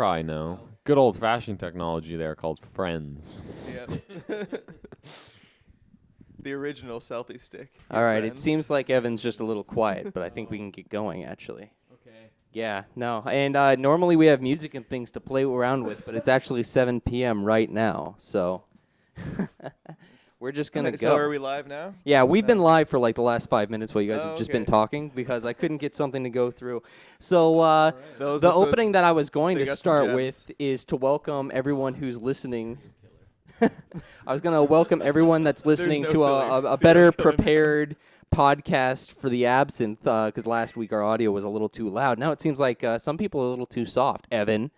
Probably no. Good old-fashioned technology there called Friends. Yep. The original selfie stick. All right, it seems like Evan's just a little quiet, but I think we can get going, actually. Okay. Yeah, no. And normally we have music and things to play around with, but it's actually 7 p.m. right now, so we're just going to go. So are we live now? Yeah, we've been live for like the last 5 minutes while you guys have just been okay. talking because I couldn't get something to go through. So the opening that I was going to start with is to welcome everyone who's listening. I was going to welcome everyone that's listening to a better prepared podcast for the Absynthe because last week our audio was a little too loud. Now it seems like some people are a little too soft, Evan.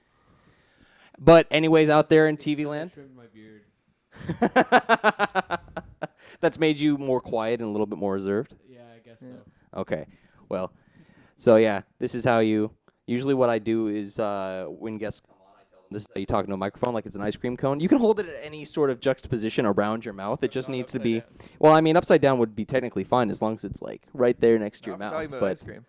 But anyways, out there in TV land. Trimmed my beard. That's made you more quiet and a little bit more reserved? Yeah, I guess so. Okay. Well, so yeah, this is how usually what I do is when guests come on, I tell them this is how you talk into a microphone like it's an ice cream cone. You can hold it at any sort of juxtaposition around your mouth. It just needs to be, well, I mean, upside down would be technically fine as long as it's like right there next to your mouth. Talking about ice cream.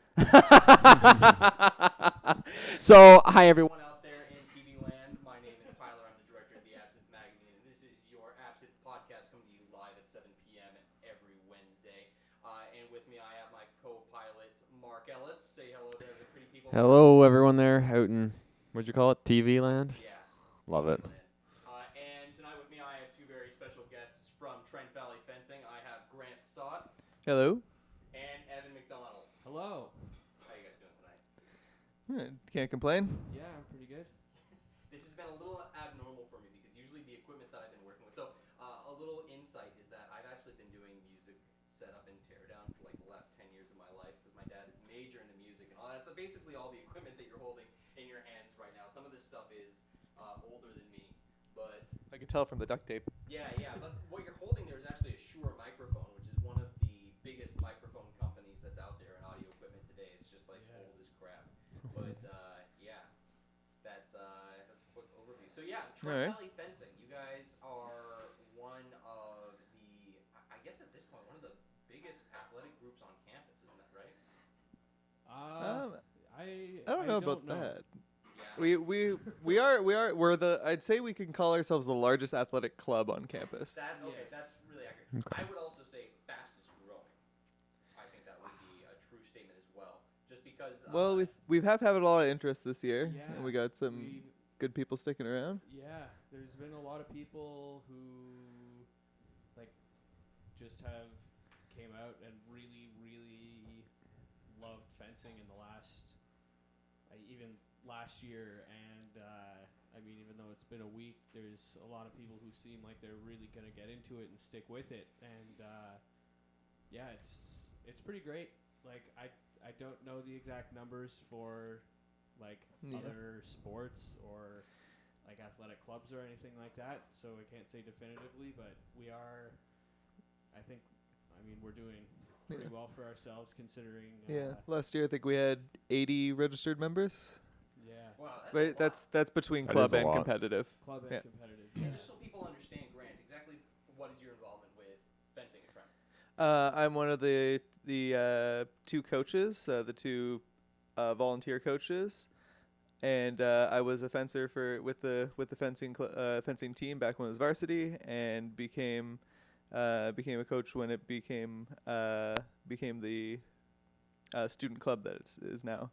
So, hi everyone out there in TV land. My name is Tyler. I'm the director of the Absynthe magazine, and this is your Absynthe podcast coming to you live at 7 p.m. every Wednesday. And with me, I have my co-pilot, Mark Ellis. Say hello to the pretty people. Hello, everyone there out in, what'd you call it, TV land? Yeah. Love it. And tonight with me, I have two very special guests from Trent Valley Fencing. I have Grant Stott Hello. and Evan McDonald. Hello. How you guys doing tonight? Can't complain. Yeah, I'm pretty good. This has been a little abnormal for me because usually the equipment that I've been working with. So a little insight is that I've actually been doing music setup and teardown for like the last 10 years of my life because my dad is major into music and all that. So basically all the equipment that you're holding in your hands right now. Some of this stuff is older than me, but I can tell from the duct tape. yeah. But what you're holding there is actually a Shure microphone, which is one of the biggest microphone companies that's out there in audio equipment today. It's just like old as crap. But yeah, that's a quick overview. So yeah, Trent Valley Fencing. You guys are one of the, I guess at this point, one of the biggest athletic groups on campus, isn't that right? I don't know about know. that. Yeah. We're the, I'd say we can call ourselves the largest athletic club on campus. Okay, Yes. that's really accurate. Okay. I would also say fastest growing. I think that would be a true statement as well. Just because. Well, we've had a lot of interest this year, Yeah, and we got some we've- good people sticking around. Yeah, there's been a lot of people who like just have came out and really, really loved fencing in the even last year, and I mean, even though it's been a week, there's a lot of people who seem like they're really gonna get into it and stick with it, and yeah, it's pretty great. Like I don't know the exact numbers for like other sports or like athletic clubs or anything like that, so I can't say definitively, but we are, I mean, we're doing pretty well for ourselves considering. Last year I think we had 80 registered members. Yeah. Wow, But that's between That club is a and lot. competitive. Club and competitive. Yeah. Yeah. Just so people understand, Grant, exactly what is your involvement with fencing at Trent? I'm one of the two coaches, the two volunteer coaches, and I was a fencer with the fencing fencing team back when it was varsity, and became a coach when it became the student club that it is now.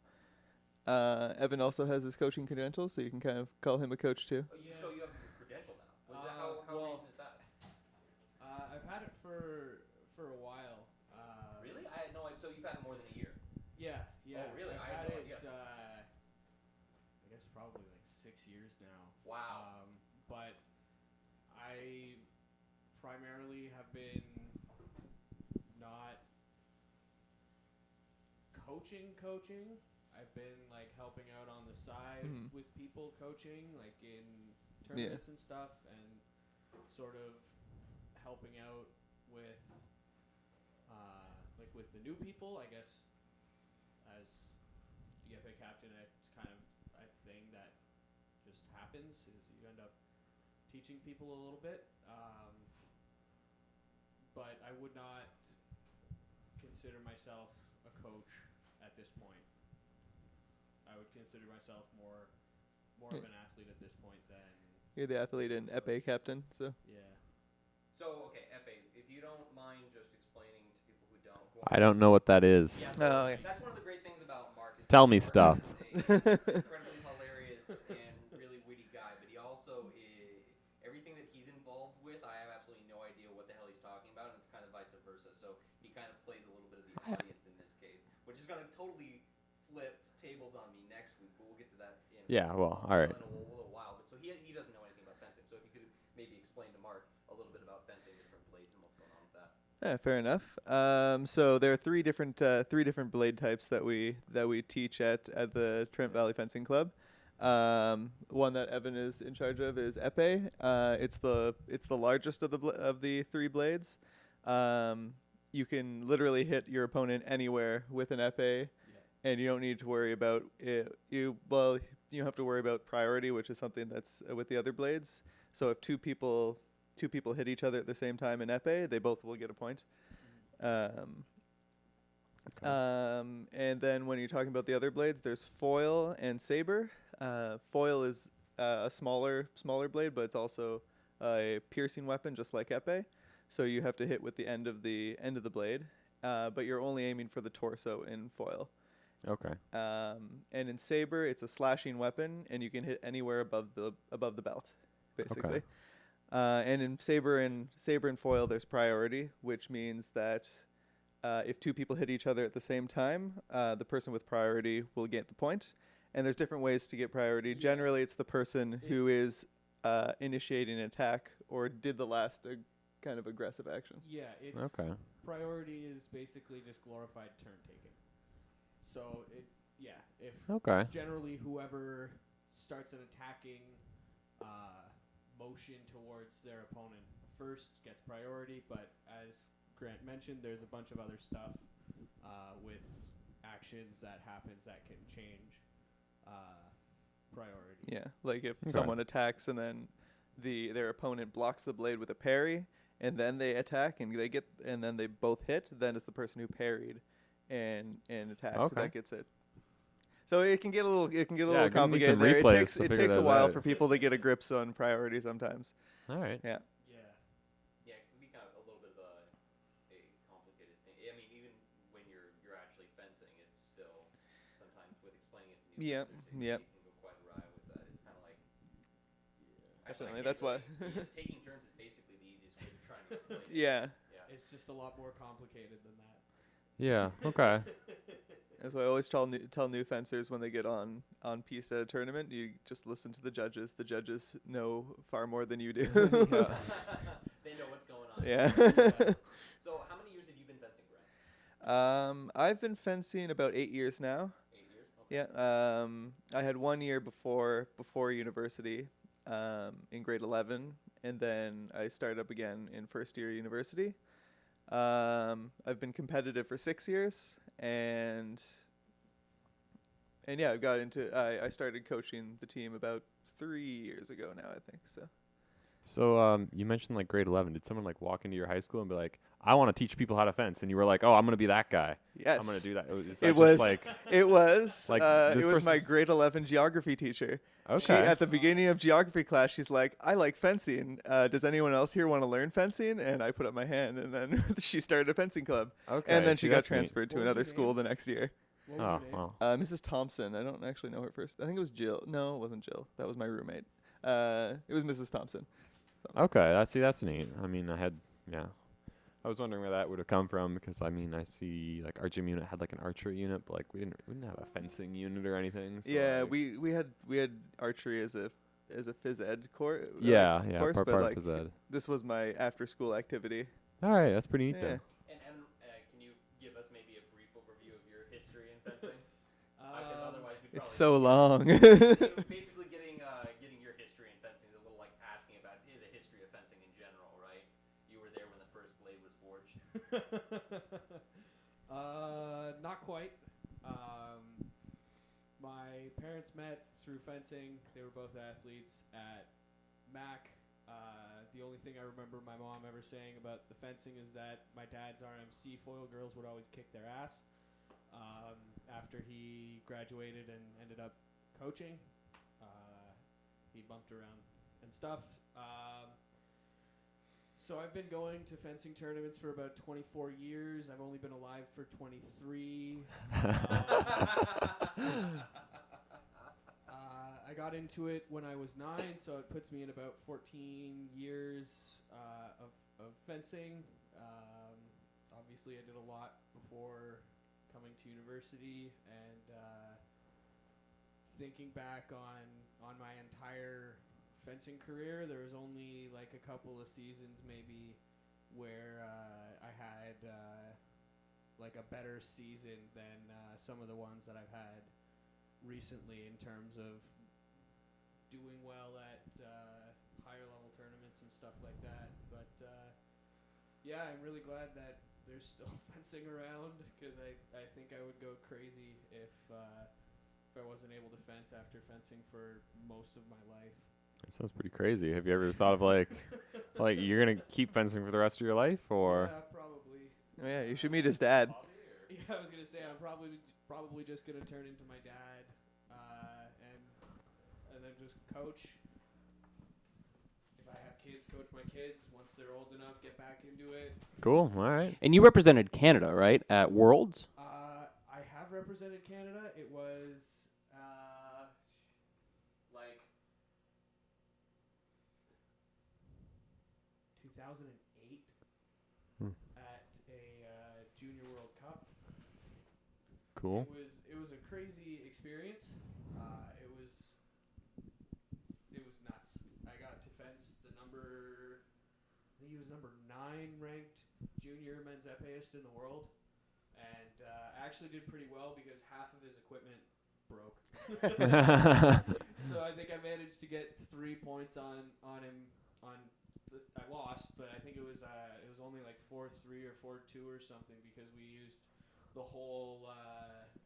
Evan also has his coaching credentials, so you can kind of call him a coach too. Oh, so you have a credential now. How well, recent is that? I've had it for a while. Really? I had no idea. So you've had it more than a year. Yeah. Oh, really? I've I had had no it. idea. I guess probably like 6 years now. Wow. But I primarily have been not coaching. I've been like helping out on the side with people coaching, like in tournaments and stuff, and sort of helping out with like with the new people. I guess as DFA captain, it's kind of a thing that just happens. Is you end up teaching people a little bit, but I would not consider myself a coach at this point. I would consider myself more more of an athlete at this point than. You're the athlete and épée captain, so. Yeah. So, okay, épée, if you don't mind just explaining to people who don't. I don't know what that is. Yeah, Oh, yeah. That's one of the great things about Mark. Is Tell me Mark stuff. is a incredibly hilarious and really witty guy, but he also is, everything that he's involved with, I have absolutely no idea what the hell he's talking about, and it's kind of vice versa. So he kind of plays a little bit of the audience in this case, which is going to totally flip tables on me next week, but we'll get to that in Yeah, well, all right. in a little while. But so he doesn't know anything about fencing, so if you could maybe explain to Mark a little bit about fencing, different blades, and what's going on with that. Yeah, fair enough. So there are three different blade types that we teach at the Trent Valley Fencing Club. One that Evan is in charge of is épée. It's the largest of the three blades. You can literally hit your opponent anywhere with an épée, and you don't need to worry about it. You have to worry about priority, which is something that's with the other blades. So if two people hit each other at the same time in épée, they both will get a point. And then when you're talking about the other blades, there's foil and saber. Foil is a smaller blade, but it's also a piercing weapon, just like épée. So you have to hit with the end of the blade, but you're only aiming for the torso in foil. Okay. And in saber, it's a slashing weapon, and you can hit anywhere above the belt, basically. Okay. And in saber and foil, there's priority, which means that if two people hit each other at the same time, the person with priority will get the point. And there's different ways to get priority. Yeah. Generally, it's the person who is initiating an attack or did the last kind of aggressive action. Yeah, it's Okay. priority is basically just glorified turn taking. So Okay. it's generally whoever starts an attacking motion towards their opponent first gets priority, but as Grant mentioned, there's a bunch of other stuff with actions that happens that can change priority. Yeah, like if someone attacks and then their opponent blocks the blade with a parry, and then they attack and then they both hit, then it's the person who parried and attacked that gets it. So it can get a little complicated there. It takes a while for people to get a grip on priority sometimes. All right. Yeah. Yeah, it can be kind of a little bit of a complicated thing. I mean, even when you're actually fencing, it's still sometimes with explaining it to new fencers, it can go quite awry with that. It's kind of like Definitely, that's why. Taking turns is basically the easiest way to try and explain it. Yeah. It's just a lot more complicated than that. Yeah. Okay. That's why I always tell new fencers when they get on piece at a tournament, you just listen to the judges. The judges know far more than you do. They know what's going on. Yeah. So how many years have you been fencing, Brent? I've been fencing about 8 years now. 8 years? Okay. Yeah. I had 1 year before university, in grade 11, and then I started up again in first year university. I've been competitive for 6 years, and yeah, I started coaching the team about 3 years ago now, I think. So you mentioned like grade 11. Did someone like walk into your high school and be like, "I want to teach people how to fence," and you were like, "Oh, I'm gonna be that guy. Yes. I'm gonna do that." It was my grade 11 geography teacher. Okay. At the beginning of geography class, she's like, "I like fencing. Does anyone else here want to learn fencing?" And I put up my hand, and then she started a fencing club. Okay. And then she got that's neat. transferred to What was another her school name? the next year. What was your name? Wow. Mrs. Thompson. I don't actually know her first. I think it was Jill. No, it wasn't Jill. That was my roommate. It was Mrs. Thompson. Okay. That's neat. I mean, I was wondering where that would have come from because I mean, I see like our gym unit had like an archery unit, but like we didn't have a fencing unit or anything. So Yeah, like, we had archery as a phys ed course. part but of like phys ed. this was my after school activity. All right, that's pretty neat Yeah. then. And can you give us maybe a brief overview of your history in fencing? Because otherwise we'd It's probably so long. basically getting your history in fencing is a little like asking about the history of fencing in general, right? You were there when the first blade was forged. Not quite. My parents met through fencing. They were both athletes at Mac. The only thing I remember my mom ever saying about the fencing is that my dad's RMC foil girls would always kick their ass. After he graduated and ended up coaching, bumped around and stuff. So I've been going to fencing tournaments for about 24 years. I've only been alive for 23. I got into it when I was 9, so it puts me in about 14 years of fencing. Obviously, I did a lot before coming to university, and thinking back on my entire fencing career, there was only like a couple of seasons maybe where I had like a better season than some of the ones that I've had recently in terms of doing well at higher level tournaments and stuff like that. But yeah, I'm really glad that there's still fencing around, because I think I would go crazy if I wasn't able to fence after fencing for most of my life. That sounds pretty crazy. Have you ever thought of like you're gonna keep fencing for the rest of your life, or? Yeah, probably. Oh, yeah, you should meet his dad. Yeah, I was gonna say I'm probably just gonna turn into my dad, and then just coach. If I have kids, coach my kids. Once they're old enough, get back into it. Cool. All right. And you represented Canada, right, at Worlds? I have represented Canada. It was like 2008 at a Junior World Cup. Cool. It was a crazy experience. It was nuts. I got to fence I think he was number 9 ranked junior men's epéist in the world, and I actually did pretty well because half of his equipment broke. So I think I managed to get 3 points on him. I lost, but I think it was only like 4-3 or 4-2 or something, because we used the whole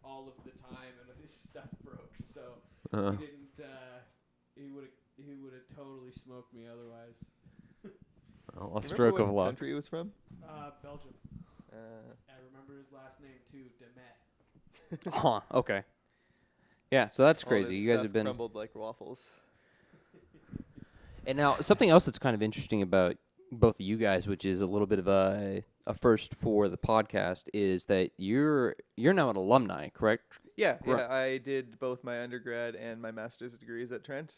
all of the time and his stuff broke. So he didn't. He would have totally smoked me otherwise. A stroke of luck. Country he was from? Belgium. I remember his last name too, Demet. Huh. Okay. Yeah. So that's All crazy. this You guys stuff have been. crumbled like waffles. And now something else that's kind of interesting about both of you guys, which is a little bit of a first for the podcast, is that you're now an alumni, correct? Yeah. I did both my undergrad and my master's degrees at Trent.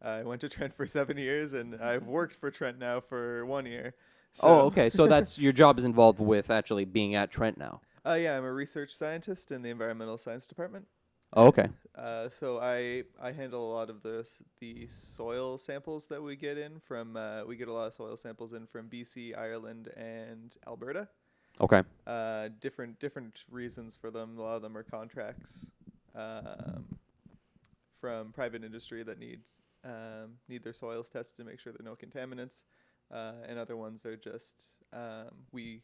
I went to Trent for 7 years, and I've worked for Trent now for 1 year. So Oh, okay. So that's your job is involved with actually being at Trent now. Yeah, I'm a research scientist in the environmental science department. Oh, okay. So I handle a lot of the soil samples that we get in from. We get a lot of soil samples in from BC, Ireland, and Alberta. Okay. Different reasons for them. A lot of them are contracts from private industry that need their soils tested to make sure there are no contaminants, and other ones are just we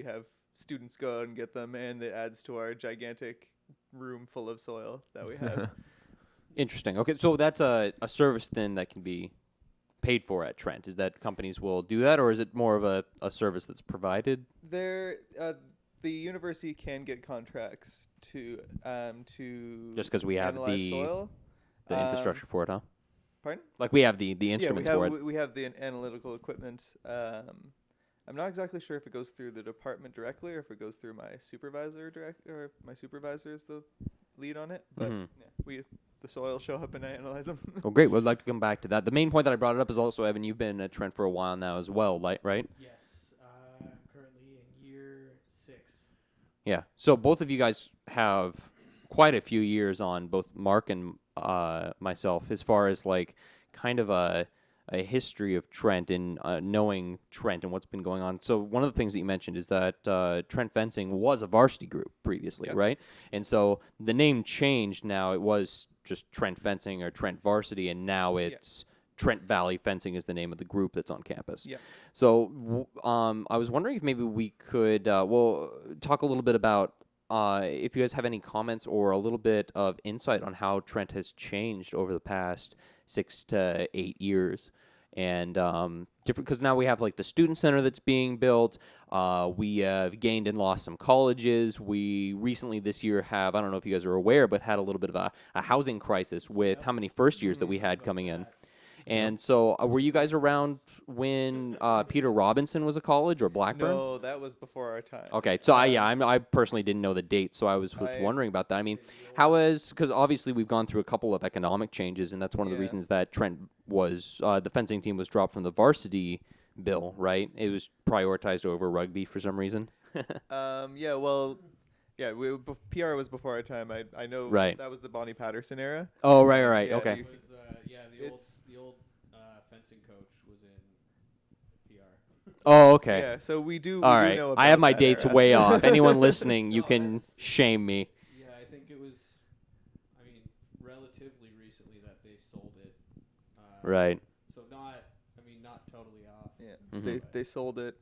have students go out and get them, and it adds to our gigantic room full of soil that we have. Interesting. Okay, so that's a service then that can be paid for at Trent. Is that companies will do that, or is it more of a service that's provided? The university can get contracts to Just because we have analyze soil. the infrastructure for it, huh? Pardon? Like we have the instruments for it. We have the analytical equipment. I'm not exactly sure if it goes through the department directly or if it goes through my supervisor or my supervisor is the lead on it. But the soil show up and I analyze them. Oh, great. We'd like to come back to that. The main point that I brought it up is also, Evan, you've been at Trent for a while now as well, right? Yes. I'm currently in year 6. Yeah. So both of you guys have quite a few years on, both Mark and myself, as far as like kind of a history of Trent and knowing Trent and what's been going on. So one of the things that you mentioned is that Trent Fencing was a varsity group previously, right? And so the name changed now. It was just Trent Fencing or Trent Varsity, and now it's Trent Valley Fencing is the name of the group that's on campus. Yeah. So I was wondering if maybe we could, talk a little bit about if you guys have any comments or a little bit of insight on how Trent has changed over the past 6 to 8 years. And different, because now we have like the student center that's being built. We have gained and lost some colleges. We recently this year have, I don't know if you guys are aware, but had a little bit of a housing crisis with how many first years that we had coming in. And so, were you guys around when Peter Robinson was a college or Blackburn? No, that was before our time. Okay, so I personally didn't know the date, so I was wondering about that. I mean, because obviously we've gone through a couple of economic changes, and that's one of the reasons that Trent was the fencing team was dropped from the varsity bill, right? It was prioritized over rugby for some reason. PR was before our time. I know that was the Bonnie Patterson era. Oh, right. Yeah, okay. It was, the old fencing coach was in PR. Oh, okay. Yeah, so we do. All right. Know about I have my that dates era. way off. Anyone listening, you can shame me. Yeah, I think it was, relatively recently that they sold it. Right. So not totally off. Yeah, Mm-hmm. they sold it.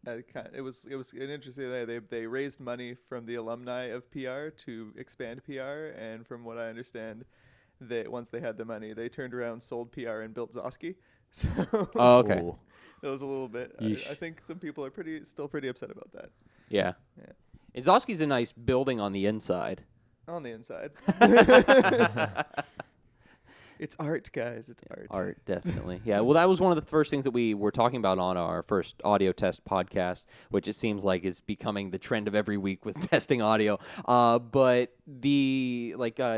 It was an interesting thing. They raised money from the alumni of PR to expand PR, and from what I understand, once they had the money, they turned around, sold PR, and built Zosky. So okay. It was a little bit. I think some people are still pretty upset about that. Yeah. And Zosky's a nice building on the inside. On the inside. It's art, guys. It's art. Art, definitely. Yeah, well, that was one of the first things that we were talking about on our first audio test podcast, which it seems like is becoming the trend of every week with testing audio. But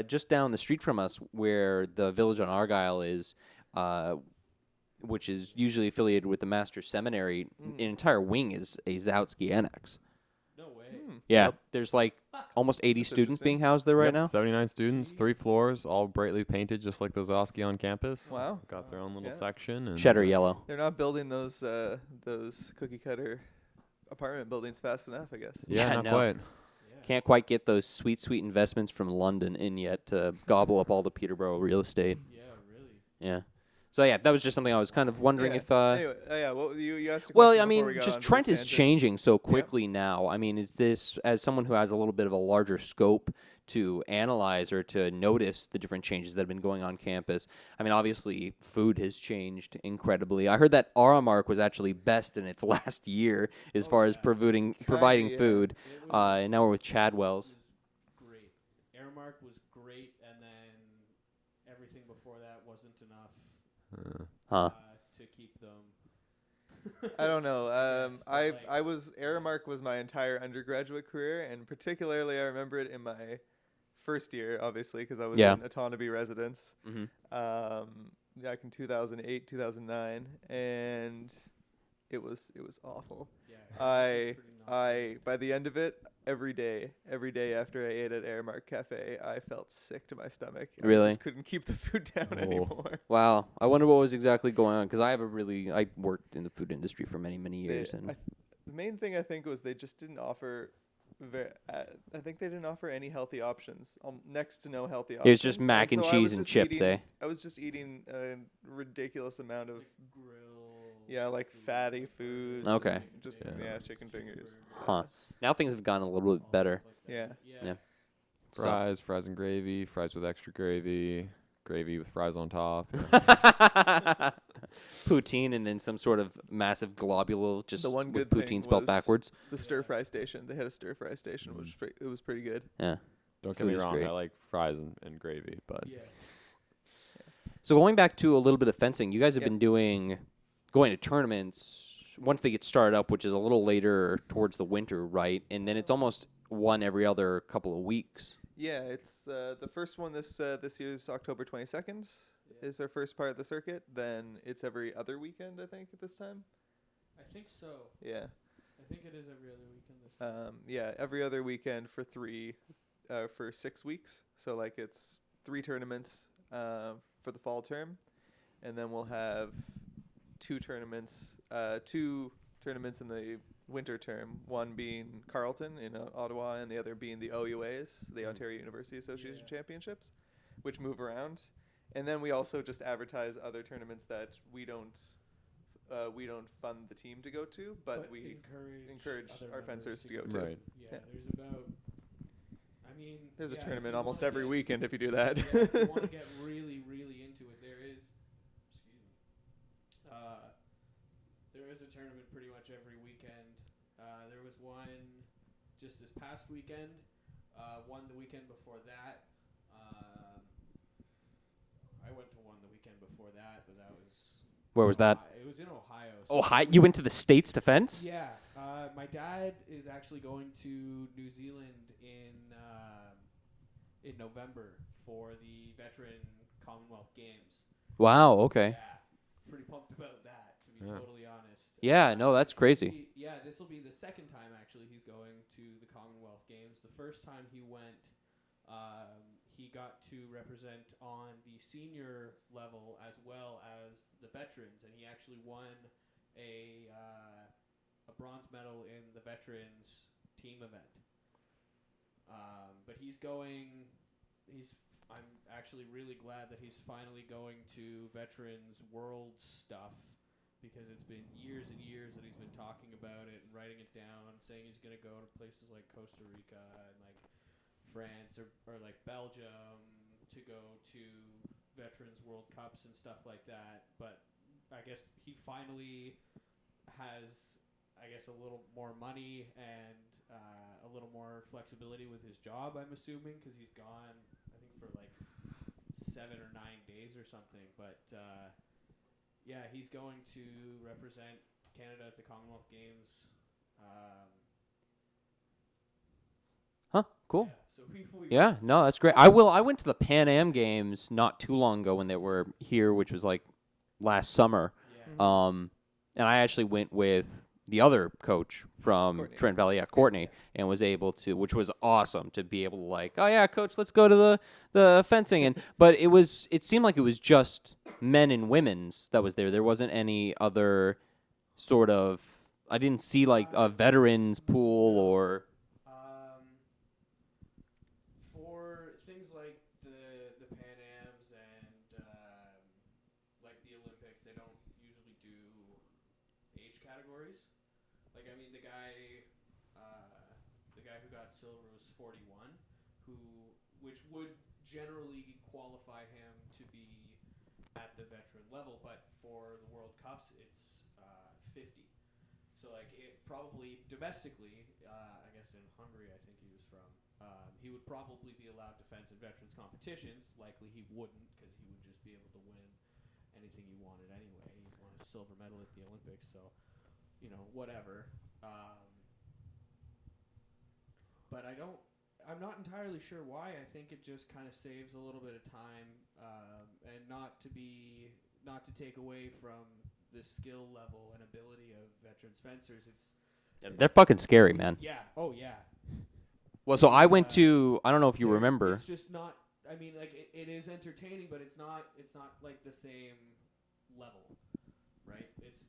just down the street from us, where the Village on Argyle is, which is usually affiliated with the Master's Seminary, an entire wing is a Zoutsky Annex. No way. Yeah, there's almost 80 students being housed there right now. 79 students, 3 floors, all brightly painted, just like the Zosky on campus. Wow. Got their own little section. And Cheddar yellow. They're not building those cookie cutter apartment buildings fast enough, I guess. Yeah, not quite. Can't quite get those sweet investments from London in yet to gobble up all the Peterborough real estate. Yeah, really. Yeah. So that was just something I was kind of wondering if. Anyway, well, you asked a question well, I before mean, we got just onto Trent this is tangent. changing so quickly now. I mean, is this as someone who has a little bit of a larger scope to analyze or to notice the different changes that have been going on campus? I mean, obviously, food has changed incredibly. I heard that Aramark was actually best in its last year as far as providing food, and now we're with Chadwell's. Great. Aramark was great, and then everything before that wasn't enough. To keep them. I don't know. Aramark was my entire undergraduate career, and particularly I remember it in my first year, obviously, because I was in autonomy residence. Back in 2008, 2009, and it was awful. Yeah, I by the end of it, every day after I ate at Aramark Cafe, I felt sick to my stomach. Really? I just couldn't keep the food down anymore. Wow. I wonder what was exactly going on, because I worked in the food industry for many years. The main thing I think was they just didn't offer. I think they didn't offer any healthy options. Next to no healthy options. It was just mac and cheese and chips, I was just eating a ridiculous amount of grill. like fatty foods. Okay. Chicken fingers. Huh. Now things have gotten a little bit better. Yeah. Fries and gravy, fries with extra gravy, gravy with fries on top. Poutine and then some sort of massive globule, just The one with good thing poutine spelled was backwards. The stir fry station. They had a stir fry station, which it was pretty good. Yeah. Don't get Food me is wrong, great. I like fries and gravy, but So going back to a little bit of fencing, you guys have been going to tournaments once they get started up, which is a little later towards the winter, right? And then it's almost one every other couple of weeks. Yeah, it's the first one this year is October 22nd. Is our first part of the circuit. Then it's every other weekend, I think, at this time. I think so. Yeah. I think it is every other weekend this time. Every other weekend for 6 weeks. So it's 3 tournaments for the fall term, and then we'll have 2 tournaments in the winter term. One being Carleton in Ottawa, and the other being the OUAs, the Ontario University Association Championships, which move around. And then we also just advertise other tournaments that we don't fund the team to go to, but we encourage our fencers to go to. Right. Yeah, there's about. There's a tournament almost every weekend if you do that. If you want to get really into it, there is. There is a tournament pretty much every weekend. There was one just this past weekend. One the weekend before that. I weekend before that, but that was. Where was that? It was in Ohio. So Ohio. You went to the States to fence? Yeah. My dad is actually going to New Zealand in November for the Veteran Commonwealth Games. Wow. Okay. Yeah. Pretty pumped about that, to be totally honest. Yeah. No, that's crazy. This will be the second time actually he's going to the Commonwealth Games. The first time he went, he got to represent on the senior level as well as the veterans, and he actually won a bronze medal in the veterans team event. But he's going. I'm actually really glad that he's finally going to Veterans World stuff, because it's been years and years that he's been talking about it and writing it down, saying he's going to go to places like Costa Rica and like France or like Belgium to go to Veterans World Cups and stuff like that. But I guess he finally has, a little more money and a little more flexibility with his job, I'm assuming, because he's gone, I think, for like 7 or 9 days or something. But he's going to represent Canada at the Commonwealth Games. Cool. Yeah, so no, that's great. I went to the Pan Am Games not too long ago when they were here, which was like last summer. Yeah. And I actually went with the other coach from Courtney. Trent Valley, Courtney, and was able to, which was awesome to be able to like, oh yeah, coach, let's go to the fencing. But it seemed like it was just men and women's that was there. There wasn't any other sort of, I didn't see like a veterans pool or. For things like the Pan Ams and like the Olympics, they don't usually do age categories. Like, I mean, the guy who got silver was 41, which would generally qualify him to be at the veteran level, but for the World Cups, it's 50. So, like, it probably domestically, I guess in Hungary, I think he was from, he would probably be allowed to fence in veterans competitions. Likely he wouldn't, because he would just be able to win anything he wanted anyway. He won a silver medal at the Olympics, so, whatever. But I'm not entirely sure why. I think it just kind of saves a little bit of time, and not to take away from the skill level and ability of veterans fencers. They're fucking scary, man. Yeah. Oh yeah. Well, so I went to, I don't know if you remember. It's just not, I mean, like, it is entertaining, but it's not like the same level, right? It's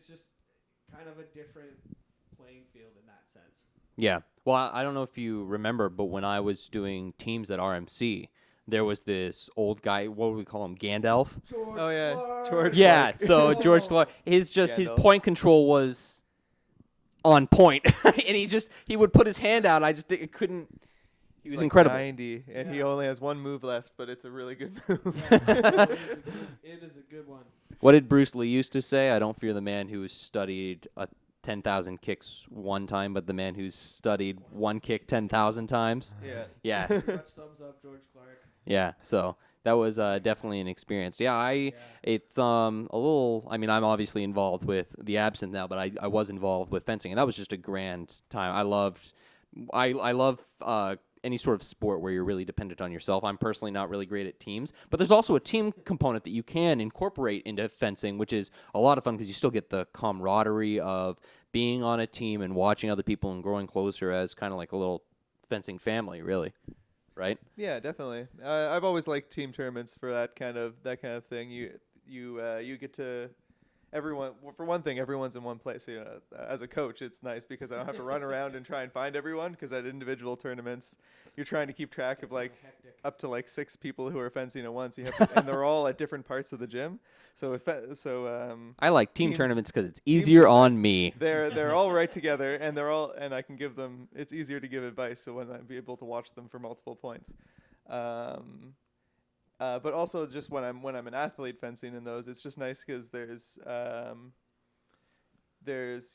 just kind of a different playing field in that sense. Yeah. Well, I don't know if you remember, but when I was doing teams at RMC, there was this old guy, what would we call him, Gandalf? George George Yeah, Clark. so George Clark, his Gandalf. point control was on point. And he would put his hand out, it couldn't, he was like incredible. 90, and he only has one move left, but it's a really good move. It is a good one. What did Bruce Lee used to say? I don't fear the man who's studied 10,000 kicks one time, but the man who's studied one kick 10,000 times. Yeah. Pretty much sums up George Clark. Yeah, so that was definitely an experience. Yeah, it's a little. I mean, I'm obviously involved with the Absynthe now, but I was involved with fencing, and that was just a grand time. I love any sort of sport where you're really dependent on yourself. I'm personally not really great at teams, but there's also a team component that you can incorporate into fencing, which is a lot of fun because you still get the camaraderie of being on a team and watching other people and growing closer as kind of like a little fencing family, really. Right? Yeah, definitely. I've always liked team tournaments for that kind of thing. You get to everyone. Well, for one thing, everyone's in one place. As a coach, it's nice because I don't have to run around and try and find everyone. Because at individual tournaments, you're trying to keep track of like up to like 6 people who are fencing at once. You have to, and they're all at different parts of the gym. So I like team tournaments because it's easier on me. They're all right together, and I can give them. It's easier to give advice, so when I be able to watch them for multiple points. But also just when I'm an athlete fencing in those, it's just nice because there's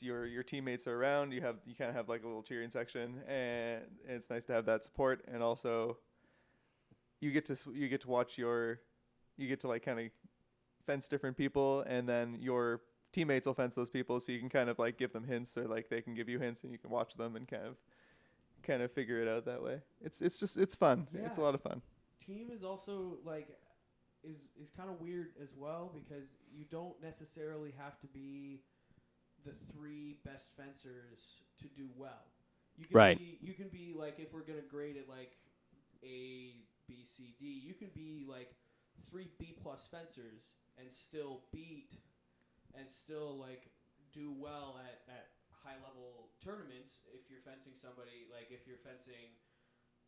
your teammates are around. You kind of have like a little cheering section, and it's nice to have that support. And also, you get to watch your you get to like kind of fence different people, and then your teammates will fence those people, so you can kind of like give them hints, or like they can give you hints, and you can watch them and kind of figure it out that way. It's fun. Yeah. It's a lot of fun. Team is also like is kind of weird as well, because you don't necessarily have to be the 3 best fencers to do well. You can you can be like, if we're gonna grade it like A, B, C, D, you can be like 3 B+ fencers and still like do well at high level tournaments. If you're fencing somebody, like if you're fencing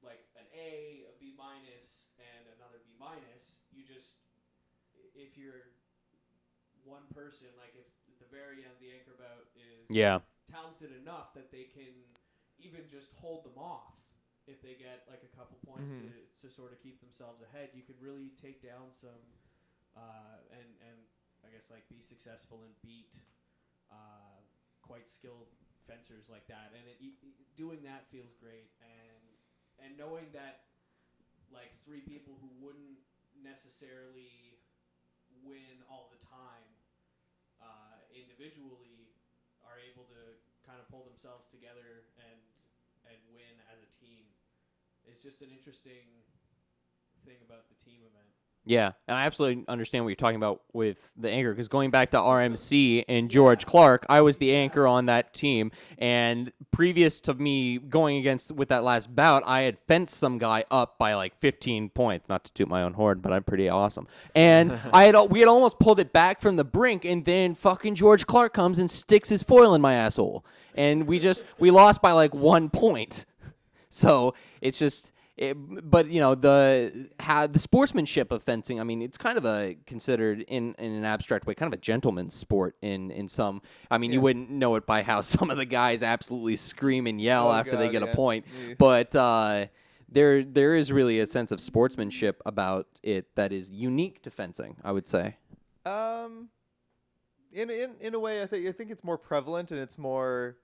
like an A, a B-, and another B-, you just, if you're one person, like if at the very end the anchor bout is talented enough that they can even just hold them off, if they get like a couple points to sort of keep themselves ahead, you could really take down some and I guess like be successful and beat quite skilled fencers like that. And doing that feels great, and knowing that like 3 people who wouldn't necessarily win all the time individually are able to kind of pull themselves together and win as a team. It's just an interesting thing about the team event. Yeah, and I absolutely understand what you're talking about with the anchor, because going back to RMC and George Clark, I was the anchor on that team, and previous to me going against with that last bout, I had fenced some guy up by like 15 points, not to toot my own horn, but I'm pretty awesome. And we had almost pulled it back from the brink, and then fucking George Clark comes and sticks his foil in my asshole, and we lost by like 1 point. So it's just. But you know, the sportsmanship of fencing, I mean, it's kind of considered in an abstract way, kind of a gentleman's sport in some. I mean, you wouldn't know it by how some of the guys absolutely scream and yell after they get a point, but there is really a sense of sportsmanship about it that is unique to fencing, I would say. In a way, I think it's more prevalent, and it's more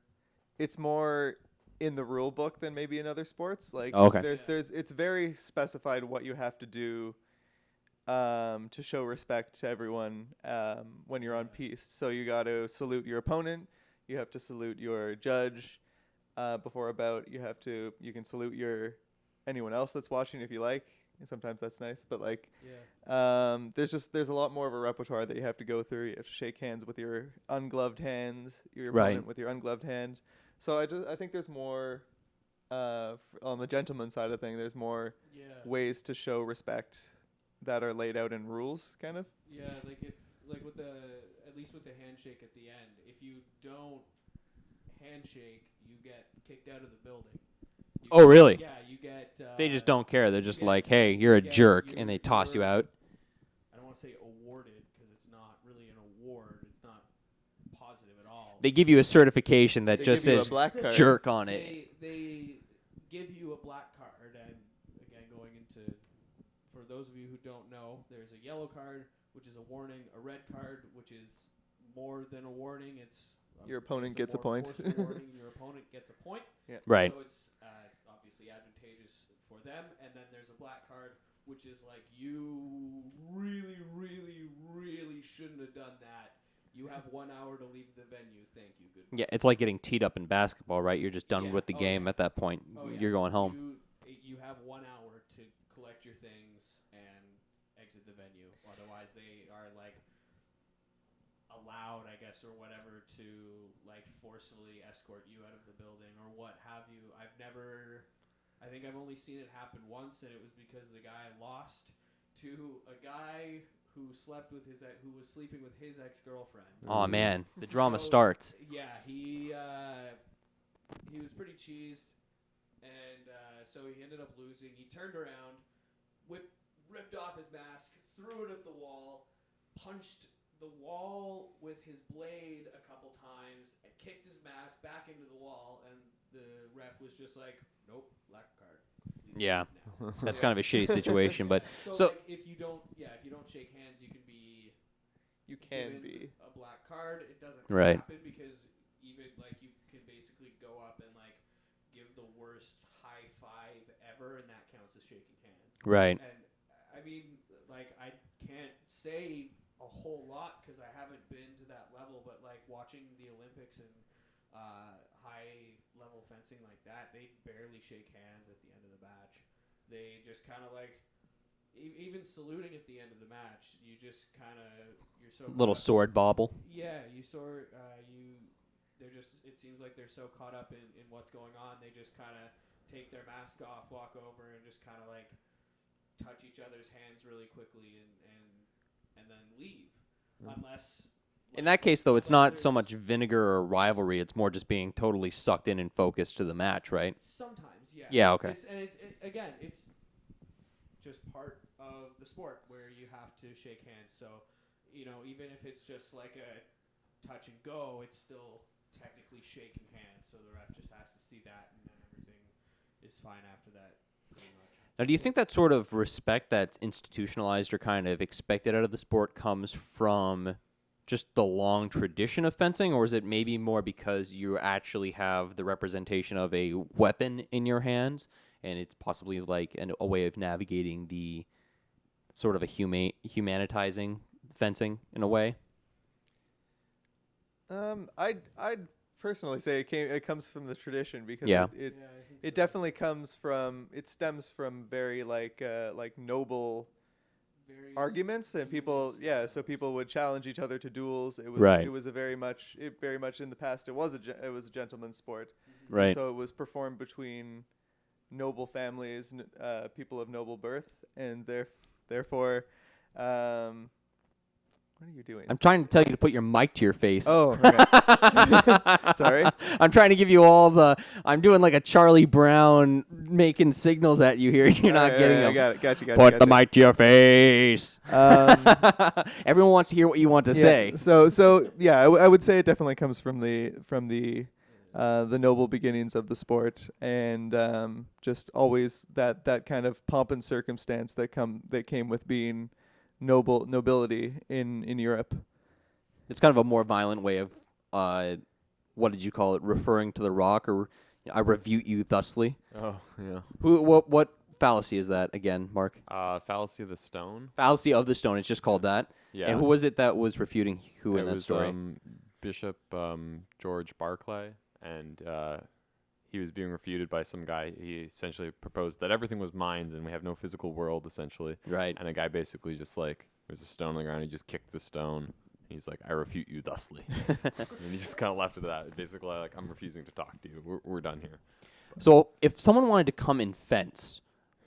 in the rule book than maybe in other sports. Like it's very specified what you have to do to show respect to everyone when you're on piste. So you got to salute your opponent, you have to salute your judge before a bout, you can salute anyone else that's watching if you like. And sometimes that's nice, but like there's a lot more of a repertoire that you have to go through. You have to shake hands with your ungloved hands, your opponent with your ungloved hand. So I think there's more on the gentleman side of thing. There's more ways to show respect that are laid out in rules, kind of. Yeah, like with at least with the handshake at the end, if you don't handshake, you get kicked out of the building. Oh, really? Yeah, you get. They just don't care. They're just like, hey, you're a jerk, and they toss you out. I don't want to say awarded, because it's not really an award. It's not positive at all. They give you a certification that just says jerk on it. They give you a black card, and again, going into, for those of you who don't know, there's a yellow card, which is a warning, a red card, which is more than a warning. It's your opponent gets a point. Warning, your opponent gets a point. Yeah. Right. So it's obviously advantageous for them. And then there's a black card, which is like, you really, really, really shouldn't have done that. You have 1 hour to leave the venue. Thank you. Good. Yeah, it's like getting teed up in basketball, right? You're just done with the game at that point. You're going home. You have 1 hour to collect your things and exit the venue. Otherwise, they are like allowed, I guess, or whatever, to like forcefully escort you out of the building or what have you. I think I've only seen it happen once, and it was because the guy lost to a guy who was sleeping with his ex-girlfriend. Oh man, the drama starts. Yeah, he was pretty cheesed, and so he ended up losing. He turned around, ripped off his mask, threw it at the wall, punched the wall with his blade a couple times, and kicked his mask back into the wall, and the ref was just like, nope, black card. Yeah, that's kind of a shitty situation, but so like, if you don't shake hands, you can be a black card. It doesn't happen because even like you can basically go up and like give the worst high five ever, and that counts as shaking hands. Right. And I mean, like, I can't say a whole lot because I haven't been to that level, but like watching the Olympics and high level fencing like that, they barely shake hands at the end of the match. They just kind of like, even saluting at the end of the match, you just kind of, you're so little sword bobble. Yeah, they're just, it seems like they're so caught up in what's going on, they just kind of take their mask off, walk over, and just kind of like touch each other's hands really quickly and then leave. Unless in that case, though, it's not so much vinegar or rivalry. It's more just being totally sucked in and focused to the match, right? Sometimes, yeah. Yeah, okay. It's just part of the sport where you have to shake hands. So, even if it's just like a touch and go, it's still technically shaking hands. So the ref just has to see that, and then everything is fine after that, pretty much. Now, do you think that sort of respect that's institutionalized or kind of expected out of the sport comes from just the long tradition of fencing, or is it maybe more because you actually have the representation of a weapon in your hands, and it's possibly like a way of navigating the sort of a humanitizing fencing in a way? I'd personally say it comes from the tradition because it definitely stems from very like noble arguments, and people would challenge each other to duels. It was very much in the past. It was a gentleman's sport, right? And so it was performed between noble families, people of noble birth, and therefore. What are you doing? I'm trying to tell you to put your mic to your face. Oh, okay. Sorry. I'm trying to give you I'm doing like a Charlie Brown making signals at you here. You're not getting them. I got it. Gotcha. Put the mic to your face. Everyone wants to hear what you want to say. So yeah, I would say it definitely comes from the noble beginnings of the sport, and just always that kind of pomp and circumstance that came with being nobility in Europe. It's kind of a more violent way of what did you call it? Referring to the rock, or I refute you thusly. Oh yeah. What fallacy is that again, Mark? Fallacy of the stone. Fallacy of the stone. It's just called that. Yeah. And who was it that was refuting who in that story? Bishop George Barclay, and he was being refuted by some guy. He essentially proposed that everything was mines and we have no physical world, essentially. Right. And the guy basically just like, there's a stone on the ground. He just kicked the stone. He's like, I refute you thusly. And he just kind of left it at that. Basically, like, I'm refusing to talk to you. We're done here. So if someone wanted to come and fence,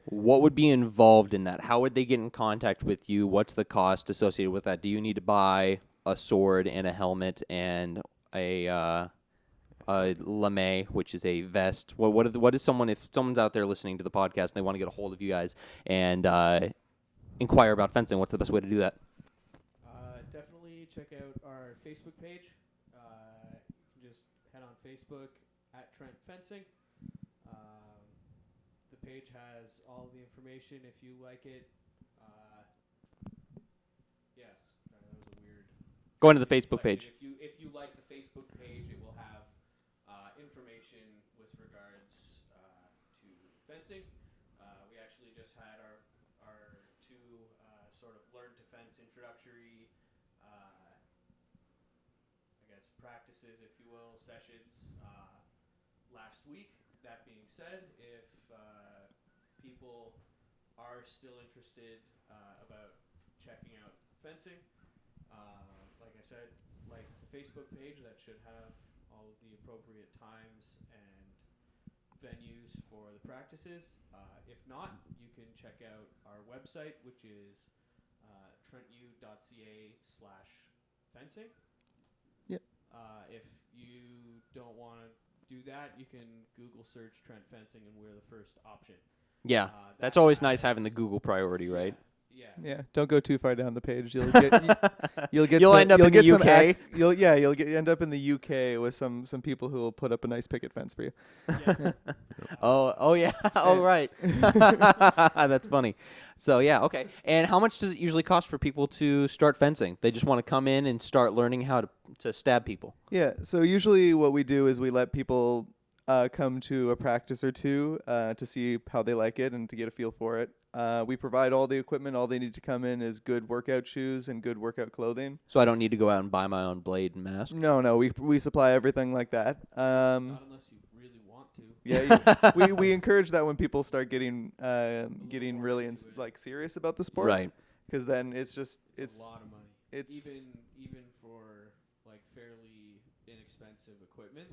what would be involved in that? How would they get in contact with you? What's the cost associated with that? Do you need to buy a sword and a helmet and a lame, which is a vest? What is someone, if someone's out there listening to the podcast and they want to get a hold of you guys and inquire about fencing, what's the best way to do that? Definitely check out our Facebook page. You can just head on Facebook at Trent Fencing. The page has all the information if you like it. That was a weird. Go into the Facebook page. If you like the Facebook page, it will have information with regards to fencing. We actually just had our two sort of learn to fence introductory, practices, if you will, sessions last week. That being said, if people are still interested about checking out fencing, like I said, like the Facebook page, that should have all of the appropriate times and venues for the practices. If not, you can check out our website, which is trentu.ca/fencing. Yep. If you don't want to do that, you can Google search Trent Fencing, and we're the first option. Yeah, that's always nice having the Google priority, right? Yeah. Don't go too far down the page. You'll get You'll end up in the UK. You'll end up in the UK with some people who will put up a nice picket fence for you. Yeah. Oh yeah. Oh right. That's funny. So yeah, okay. And how much does it usually cost for people to start fencing? They just want to come in and start learning how to stab people. Yeah. So usually what we do is we let people come to a practice or two to see how they like it and to get a feel for it. We provide all the equipment. All they need to come in is good workout shoes and good workout clothing. So I don't need to go out and buy my own blade and mask? No. We supply everything like that. Not unless you really want to. Yeah, we encourage that when people start getting really serious about the sport. Right. Because then it's a lot of money. It's even for like fairly inexpensive equipment